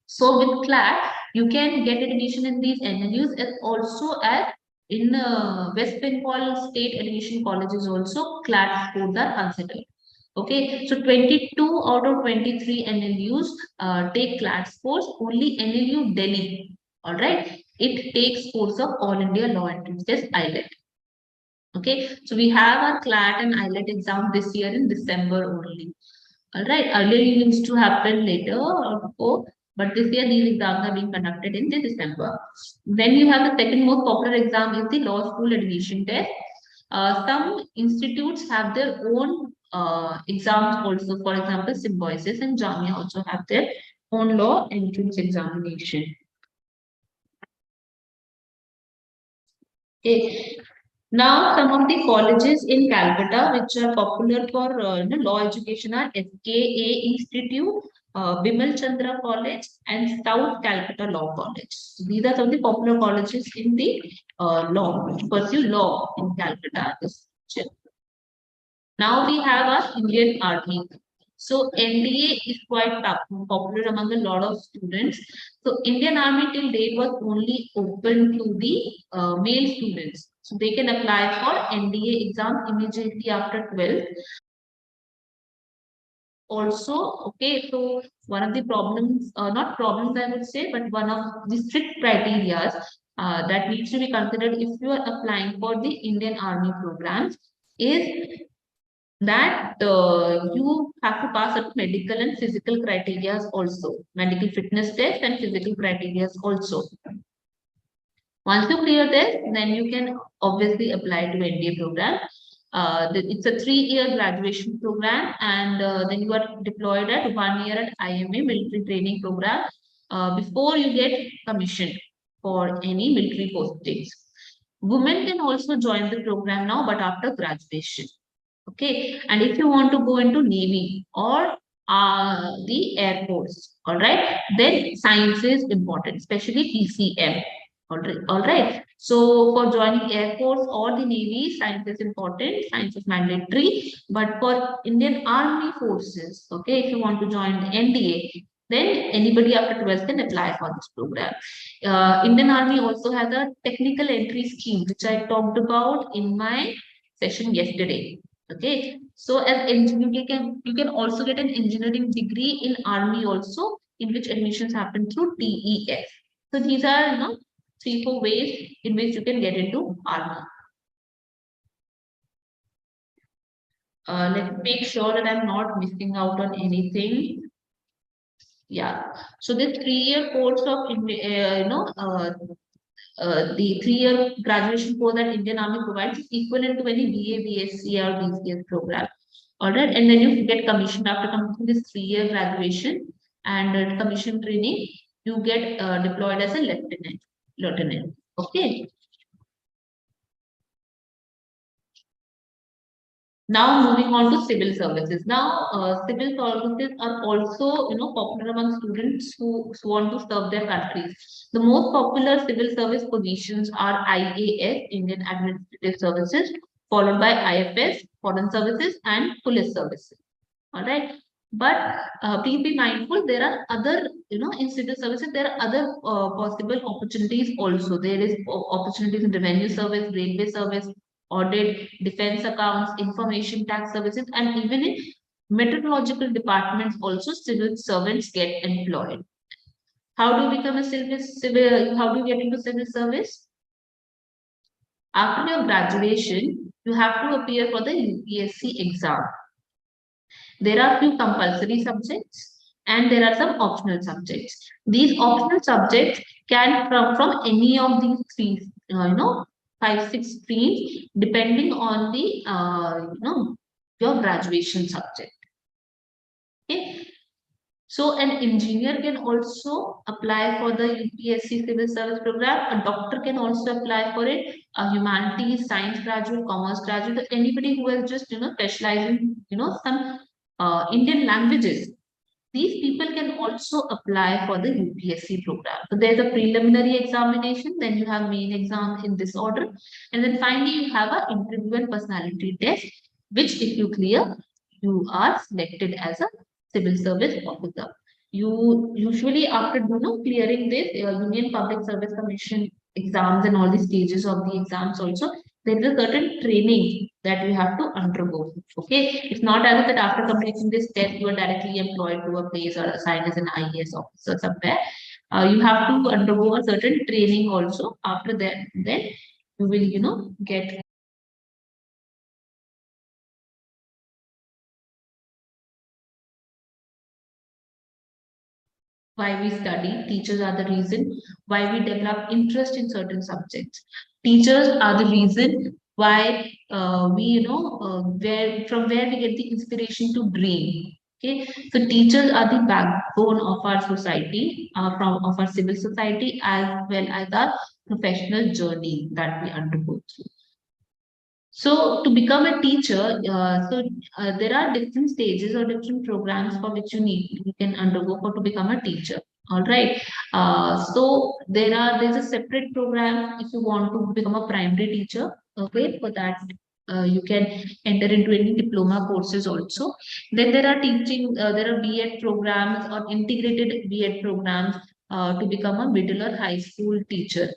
So with CLAT, you can get admission in these NLUs as also as in West Bengal State Admission Colleges also CLAT scores are considered. Okay, so 22 out of 23 NLUs take CLAT scores. Only NLU Delhi All right. It takes course of All India Law Entrance Test IELTS. Okay. So we have our CLAT and IELTS exam this year in December only. All right. Earlier it used to happen later or before, but this year these exams are being conducted in the December. Then you have the second most popular exam is the law school admission test. Some institutes have their own exams also. For example, Symbiosis and Jamia also have their own law entrance examination. Okay. Now, some of the colleges in Calcutta which are popular for law education are FKA Institute, Bimal Chandra College, and South Calcutta Law College. So these are some of the popular colleges in the law, pursue law in Calcutta. Now we have our Indian Army. So NDA is quite popular among a lot of students. So Indian Army till date was only open to the male students. So they can apply for NDA exam immediately after 12th. Also, okay, so one of the problems, not problems I would say, but one of the strict criteria that needs to be considered if you are applying for the Indian Army programs is that you have to pass up medical and physical criteria also, medical fitness test and physical criteria also. Once you clear this, then you can obviously apply to NDA program. It's a 3-year graduation program, and then you are deployed at 1 year at IMA military training program before you get commissioned for any military postings. Women can also join the program now, but after graduation. Okay, and if you want to go into Navy or the Air Force, all right, then science is important, especially PCM. All right. So for joining Air Force or the Navy, science is important, science is mandatory. But for Indian Army Forces, okay, if you want to join the NDA, then anybody after 12th can apply for this program. Indian Army also has a technical entry scheme, which I talked about in my session yesterday. Okay, so as engineer, you can also get an engineering degree in Army also, in which admissions happen through TES. So these are 3-4 ways in which you can get into Army. Let me make sure that I'm not missing out on anything. Yeah. So this 3-year course of the 3-year graduation course that Indian Army provides is equivalent to any BA, BSc or BCS program. All right, and then you get commissioned after completing this 3-year graduation and commission training. You get deployed as a lieutenant. Okay. Now moving on to civil services. Now civil services are also popular among students who want to serve their countries. The most popular civil service positions are IAS, Indian Administrative Services, followed by IFS, Foreign Services, and Police Services. All right. But please be mindful, there are other, in civil services, there are other possible opportunities also. There is opportunities in revenue service, railway service, audit, defense accounts, information tax services, and even in meteorological departments also civil servants get employed. How do you become a how do you get into civil service? After your graduation, you have to appear for the UPSC exam. There are few compulsory subjects and there are some optional subjects. These optional subjects can come from any of these three, 5-6 streams, depending on the, your graduation subject. Okay. So an engineer can also apply for the UPSC civil service program. A doctor can also apply for it. A humanities, science graduate, commerce graduate, anybody who has just specialized in some Indian languages. These people can also apply for the UPSC program. So there's a preliminary examination, then you have main exam in this order, and then finally you have an interview and personality test, which if you clear, you are selected as a civil service officer. You usually after clearing this Union Public Service Commission exams and all the stages of the exams also, there is a certain training that you have to undergo. Okay, it's not as if that after completing this test you are directly employed to a place or assigned as an IAS officer somewhere. You have to undergo a certain training also. After that, then you will, get. Why we study. Teachers are the reason why we develop interest in certain subjects. Teachers are the reason why we, where we get the inspiration to dream. Okay, so teachers are the backbone of our society, from of our civil society, as well as our professional journey that we undergo through. So to become a teacher, there are different stages or different programs for which you can undergo for to become a teacher. All right. So there's a separate program if you want to become a primary teacher. Okay, for that you can enter into any diploma courses also. Then there are B.Ed programs or integrated B.Ed programs to become a middle or high school teacher.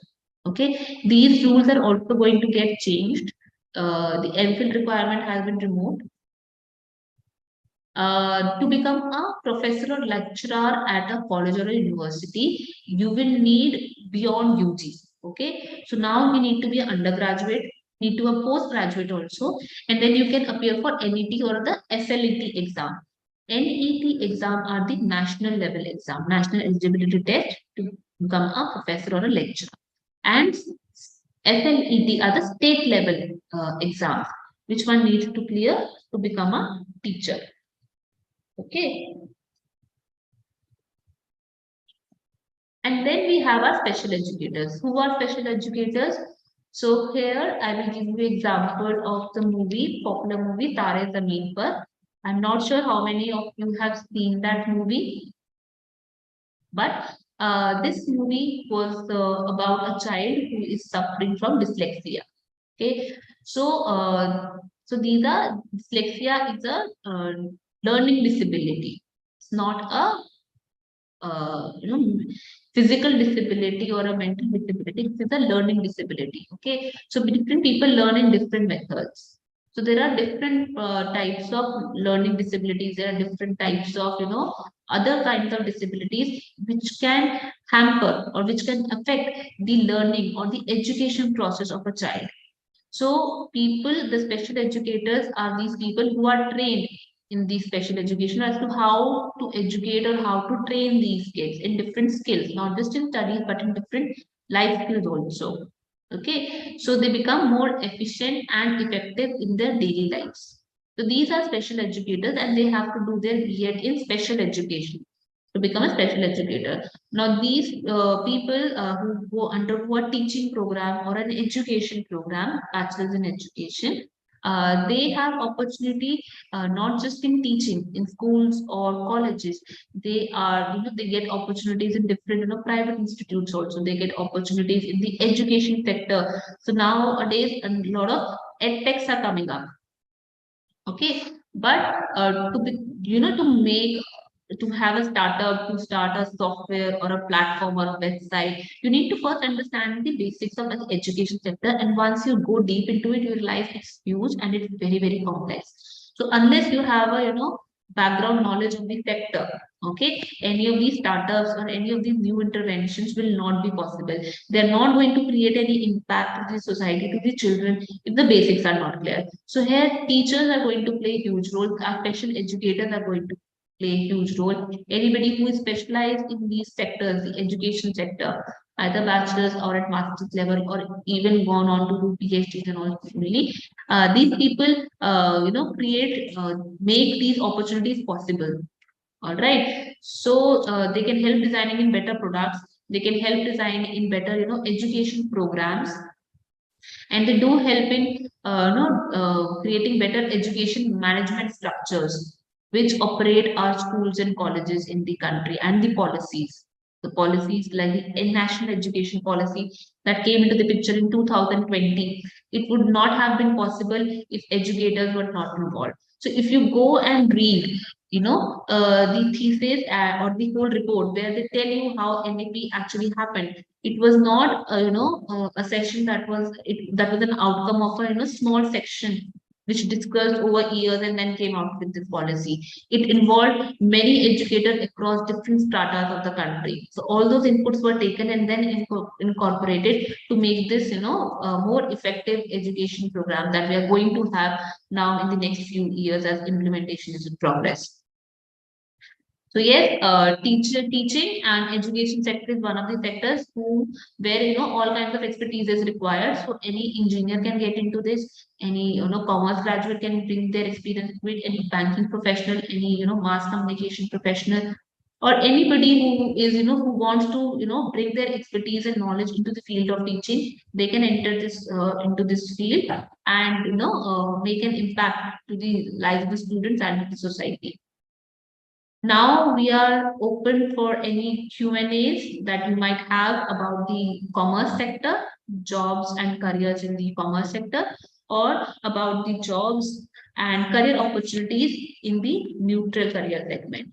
Okay, these rules are also going to get changed. The MPhil requirement has been removed. To become a professor or lecturer at a college or a university, you will need beyond UG. Okay, so now we need to be an undergraduate, need to a postgraduate also, and then you can appear for NET or the SLET exam. NET exam are the national level exam, national eligibility test to become a professor or a lecturer, and SLET are the state level exams, which one needs to clear to become a teacher. Okay. And then we have our special educators. Who are special educators? So here I will give you example of the movie, popular movie Tare Zameen Par. I'm not sure how many of you have seen that movie, but this movie was about a child who is suffering from dyslexia. Okay, so these are dyslexia is a learning disability. It's not a physical disability or a mental disability. It's a learning disability. Okay, so different people learn in different methods. So there are different types of learning disabilities. There are different types of other kinds of disabilities which can hamper or which can affect the learning or the education process of a child. So people, the special educators are these people who are trained in the special education as to how to educate or how to train these kids in different skills, not just in studies, but in different life skills also. Okay, so they become more efficient and effective in their daily lives. So these are special educators and they have to do their B.Ed in special education to become a special educator. Now, these people who go undergo a teaching program or an education program, bachelor's in education, they have opportunity not just in teaching in schools or colleges. They are, they get opportunities in different, private institutes also. They get opportunities in the education sector. So nowadays, a lot of edtechs are coming up. Okay, but to make to have a startup, to start a software or a platform or a website, you need to first understand the basics of the education sector. And once you go deep into it, you realize it's huge and it's very, very complex. So unless you have a, background knowledge of the sector, okay, any of these startups or any of these new interventions will not be possible. They're not going to create any impact to the society, to the children, if the basics are not clear. So here teachers are going to play a huge role. Our special educators are going to play a huge role. Anybody who is specialized in these sectors, the education sector, either bachelor's or at master's level, or even gone on to do PhDs and all, really, these people, make these opportunities possible. All right. So they can help designing in better products. They can help design in better, education programs, and they do help in creating better education management structures which operate our schools and colleges in the country, and the policies like the national education policy that came into the picture in 2020. It would not have been possible if educators were not involved. So if you go and read the thesis or the whole report where they tell you how NEP actually happened, it was not a session that was an outcome of a small section which discussed over years and then came out with this policy. It involved many educators across different stratas of the country. So all those inputs were taken and then incorporated to make this, a more effective education program that we are going to have now in the next few years as implementation is in progress. So yes, teaching and education sector is one of the sectors where all kinds of expertise is required. So any engineer can get into this. Any commerce graduate can bring their experience with any banking professional, any mass communication professional, or anybody who is who wants to bring their expertise and knowledge into the field of teaching. They can enter this into this field and make an impact to the lives of the students and to the society. Now we are open for any Q&As that you might have about the commerce sector, jobs and careers in the commerce sector, or about the jobs and career opportunities in the neutral career segment.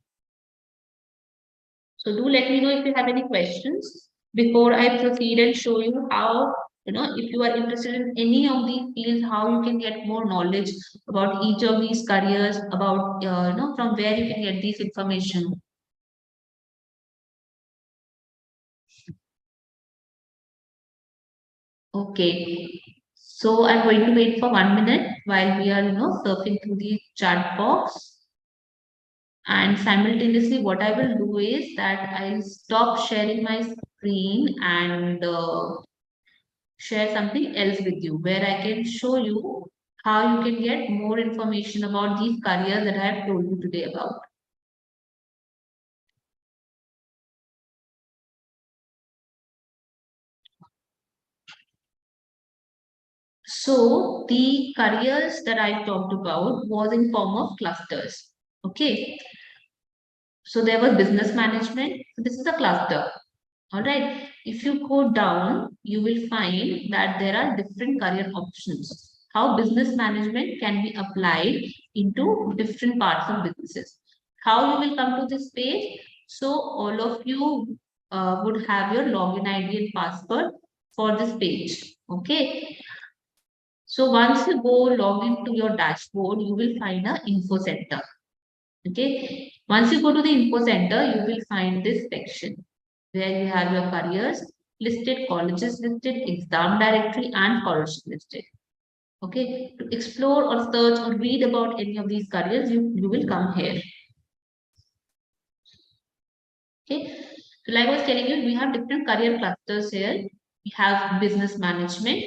So do let me know if you have any questions before I proceed and show you how, if you are interested in any of these fields, how you can get more knowledge about each of these careers, about, from where you can get this information. Okay. So I'm going to wait for 1 minute while we are, surfing through the chat box. And simultaneously, what I will do is that I'll stop sharing my screen and share something else with you where I can show you how you can get more information about these careers that I have told you today about. So the careers that I talked about was in form of clusters. Okay. So there was business management. This is a cluster. All right. If you go down, you will find that there are different career options. How business management can be applied into different parts of businesses. How you will come to this page? So all of you would have your login ID and password for this page. Okay. So once you go log into your dashboard, you will find a info center. Okay. Once you go to the info center, you will find this section where you have your careers listed, colleges listed, exam directory, and scholarship listed. Okay. To explore or search or read about any of these careers, you will come here. Okay. So like I was telling you, we have different career clusters here. We have business management.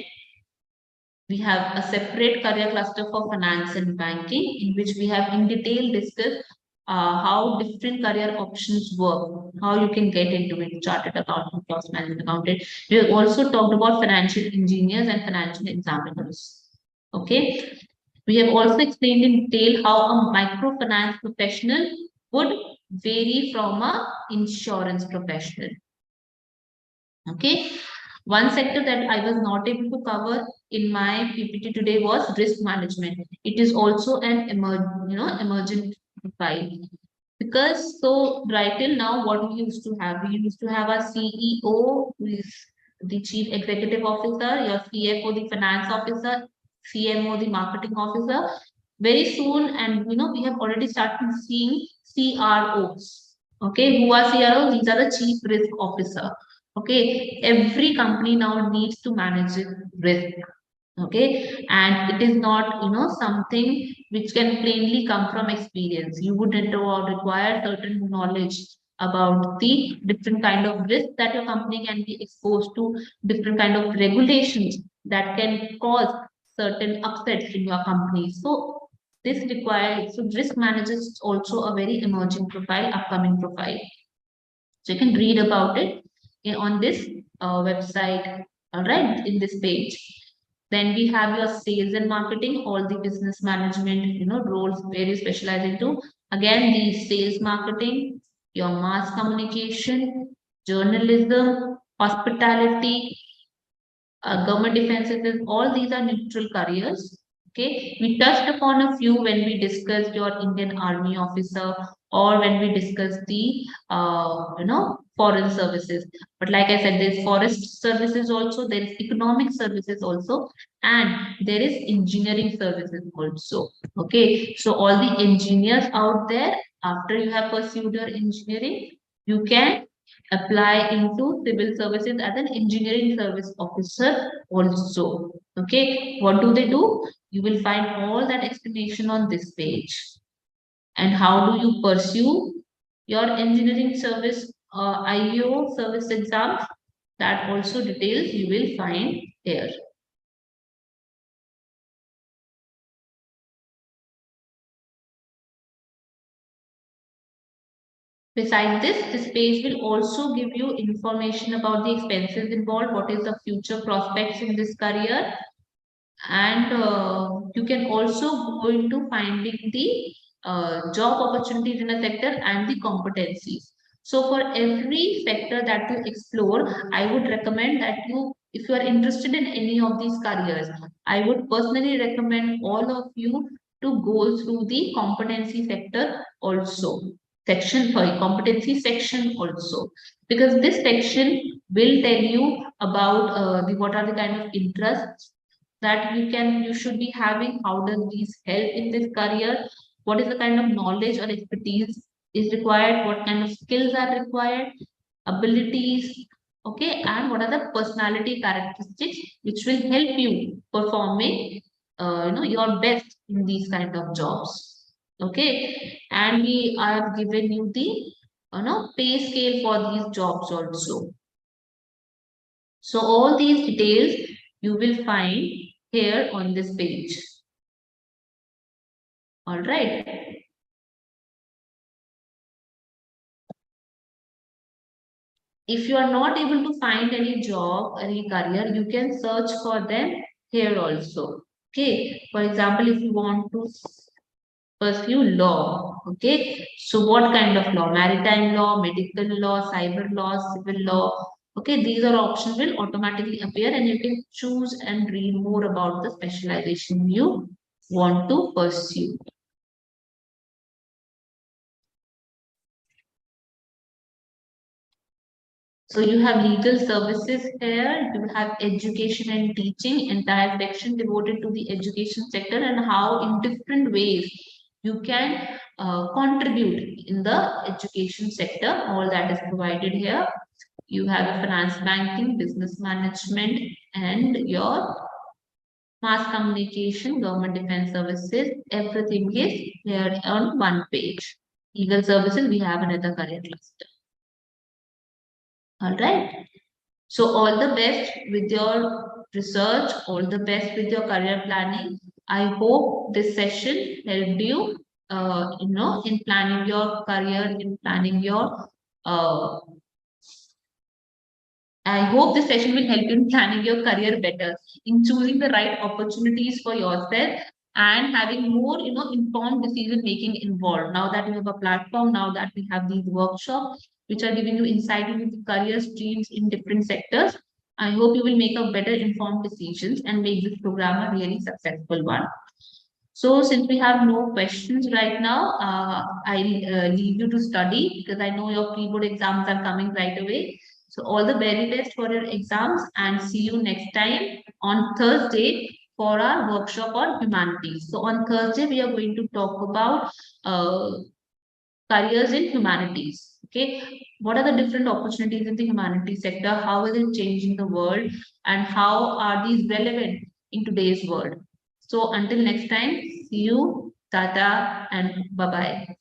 We have a separate career cluster for finance and banking, in which we have in detail discussed how different career options work, how you can get into it, chartered accountant, cost management accountant. We have also talked about financial engineers and financial examiners. Okay. We have also explained in detail how a microfinance professional would vary from a insurance professional. Okay. One sector that I was not able to cover in my PPT today was risk management. It is also an emergent profile. Because so right till now, what we used to have, we used to have a CEO, who is the chief executive officer, your CFO, the finance officer, CMO, the marketing officer. Very soon, and we have already started seeing CROs. Okay, who are CROs? These are the chief risk officer. Okay, every company now needs to manage risk. Okay, and it is not something which can plainly come from experience. You would require certain knowledge about the different kind of risk that your company can be exposed to, different kind of regulations that can cause certain upsets in your company. So this requires, so risk managers is also a very emerging profile, upcoming profile. So you can read about it on this website, all right, in this page. Then we have your sales and marketing, all the business management, roles where you specialize into. Again, the sales marketing, your mass communication, journalism, hospitality, government defenses, all these are neutral careers. Okay, we touched upon a few when we discussed your Indian Army officer or when we discussed the foreign services. But like I said, there's forest services also, there is economic services also, and there is engineering services also. Okay, so all the engineers out there, after you have pursued your engineering, you can apply into civil services as an engineering service officer also. Okay, what do they do? You will find all that explanation on this page. And how do you pursue your engineering service IEO service exams? That also details you will find here. Besides this page will also give you information about the expenses involved, what is the future prospects in this career, and you can also go into finding the job opportunities in a sector and the competencies. So for every sector that you explore, I would recommend that if you are interested in any of these careers, I would personally recommend all of you to go through the competency sector also. Competency section also, because this section will tell you about what are the kind of interests that you should be having, how does these help in this career, what is the kind of knowledge or expertise is required, what kind of skills are required, abilities, okay, and what are the personality characteristics which will help you performing your best in these kind of jobs. Okay, and we have given you the pay scale for these jobs also. So all these details you will find here on this page. All right. If you are not able to find any job, any career, you can search for them here also. Okay. For example, if you want to pursue law, okay. So what kind of law? Maritime law, medical law, cyber law, civil law. Okay, these are options will automatically appear and you can choose and read more about the specialization you want to pursue. So you have legal services here, you have education and teaching, entire section devoted to the education sector and how in different ways you can contribute in the education sector. All that is provided here. You have finance banking, business management, and your mass communication, government defense services. Everything is here on one page. Legal services, we have another career cluster. All right. So all the best with your research, all the best with your career planning. I hope this session helped you, in planning your career, in planning your. I hope this session will help you in planning your career better, in choosing the right opportunities for yourself, and having more, informed decision making involved. Now that we have a platform, now that we have these workshops, which are giving you insight into the career streams in different sectors, I hope you will make a better informed decisions and make this program a really successful one. So since we have no questions right now, I'll leave you to study because I know your keyboard exams are coming right away. So all the very best for your exams and see you next time on Thursday for our workshop on humanities. So on Thursday, we are going to talk about careers in humanities. Okay, what are the different opportunities in the humanities sector? How is it changing the world? And how are these relevant in today's world? So until next time, see you, tata, and bye-bye.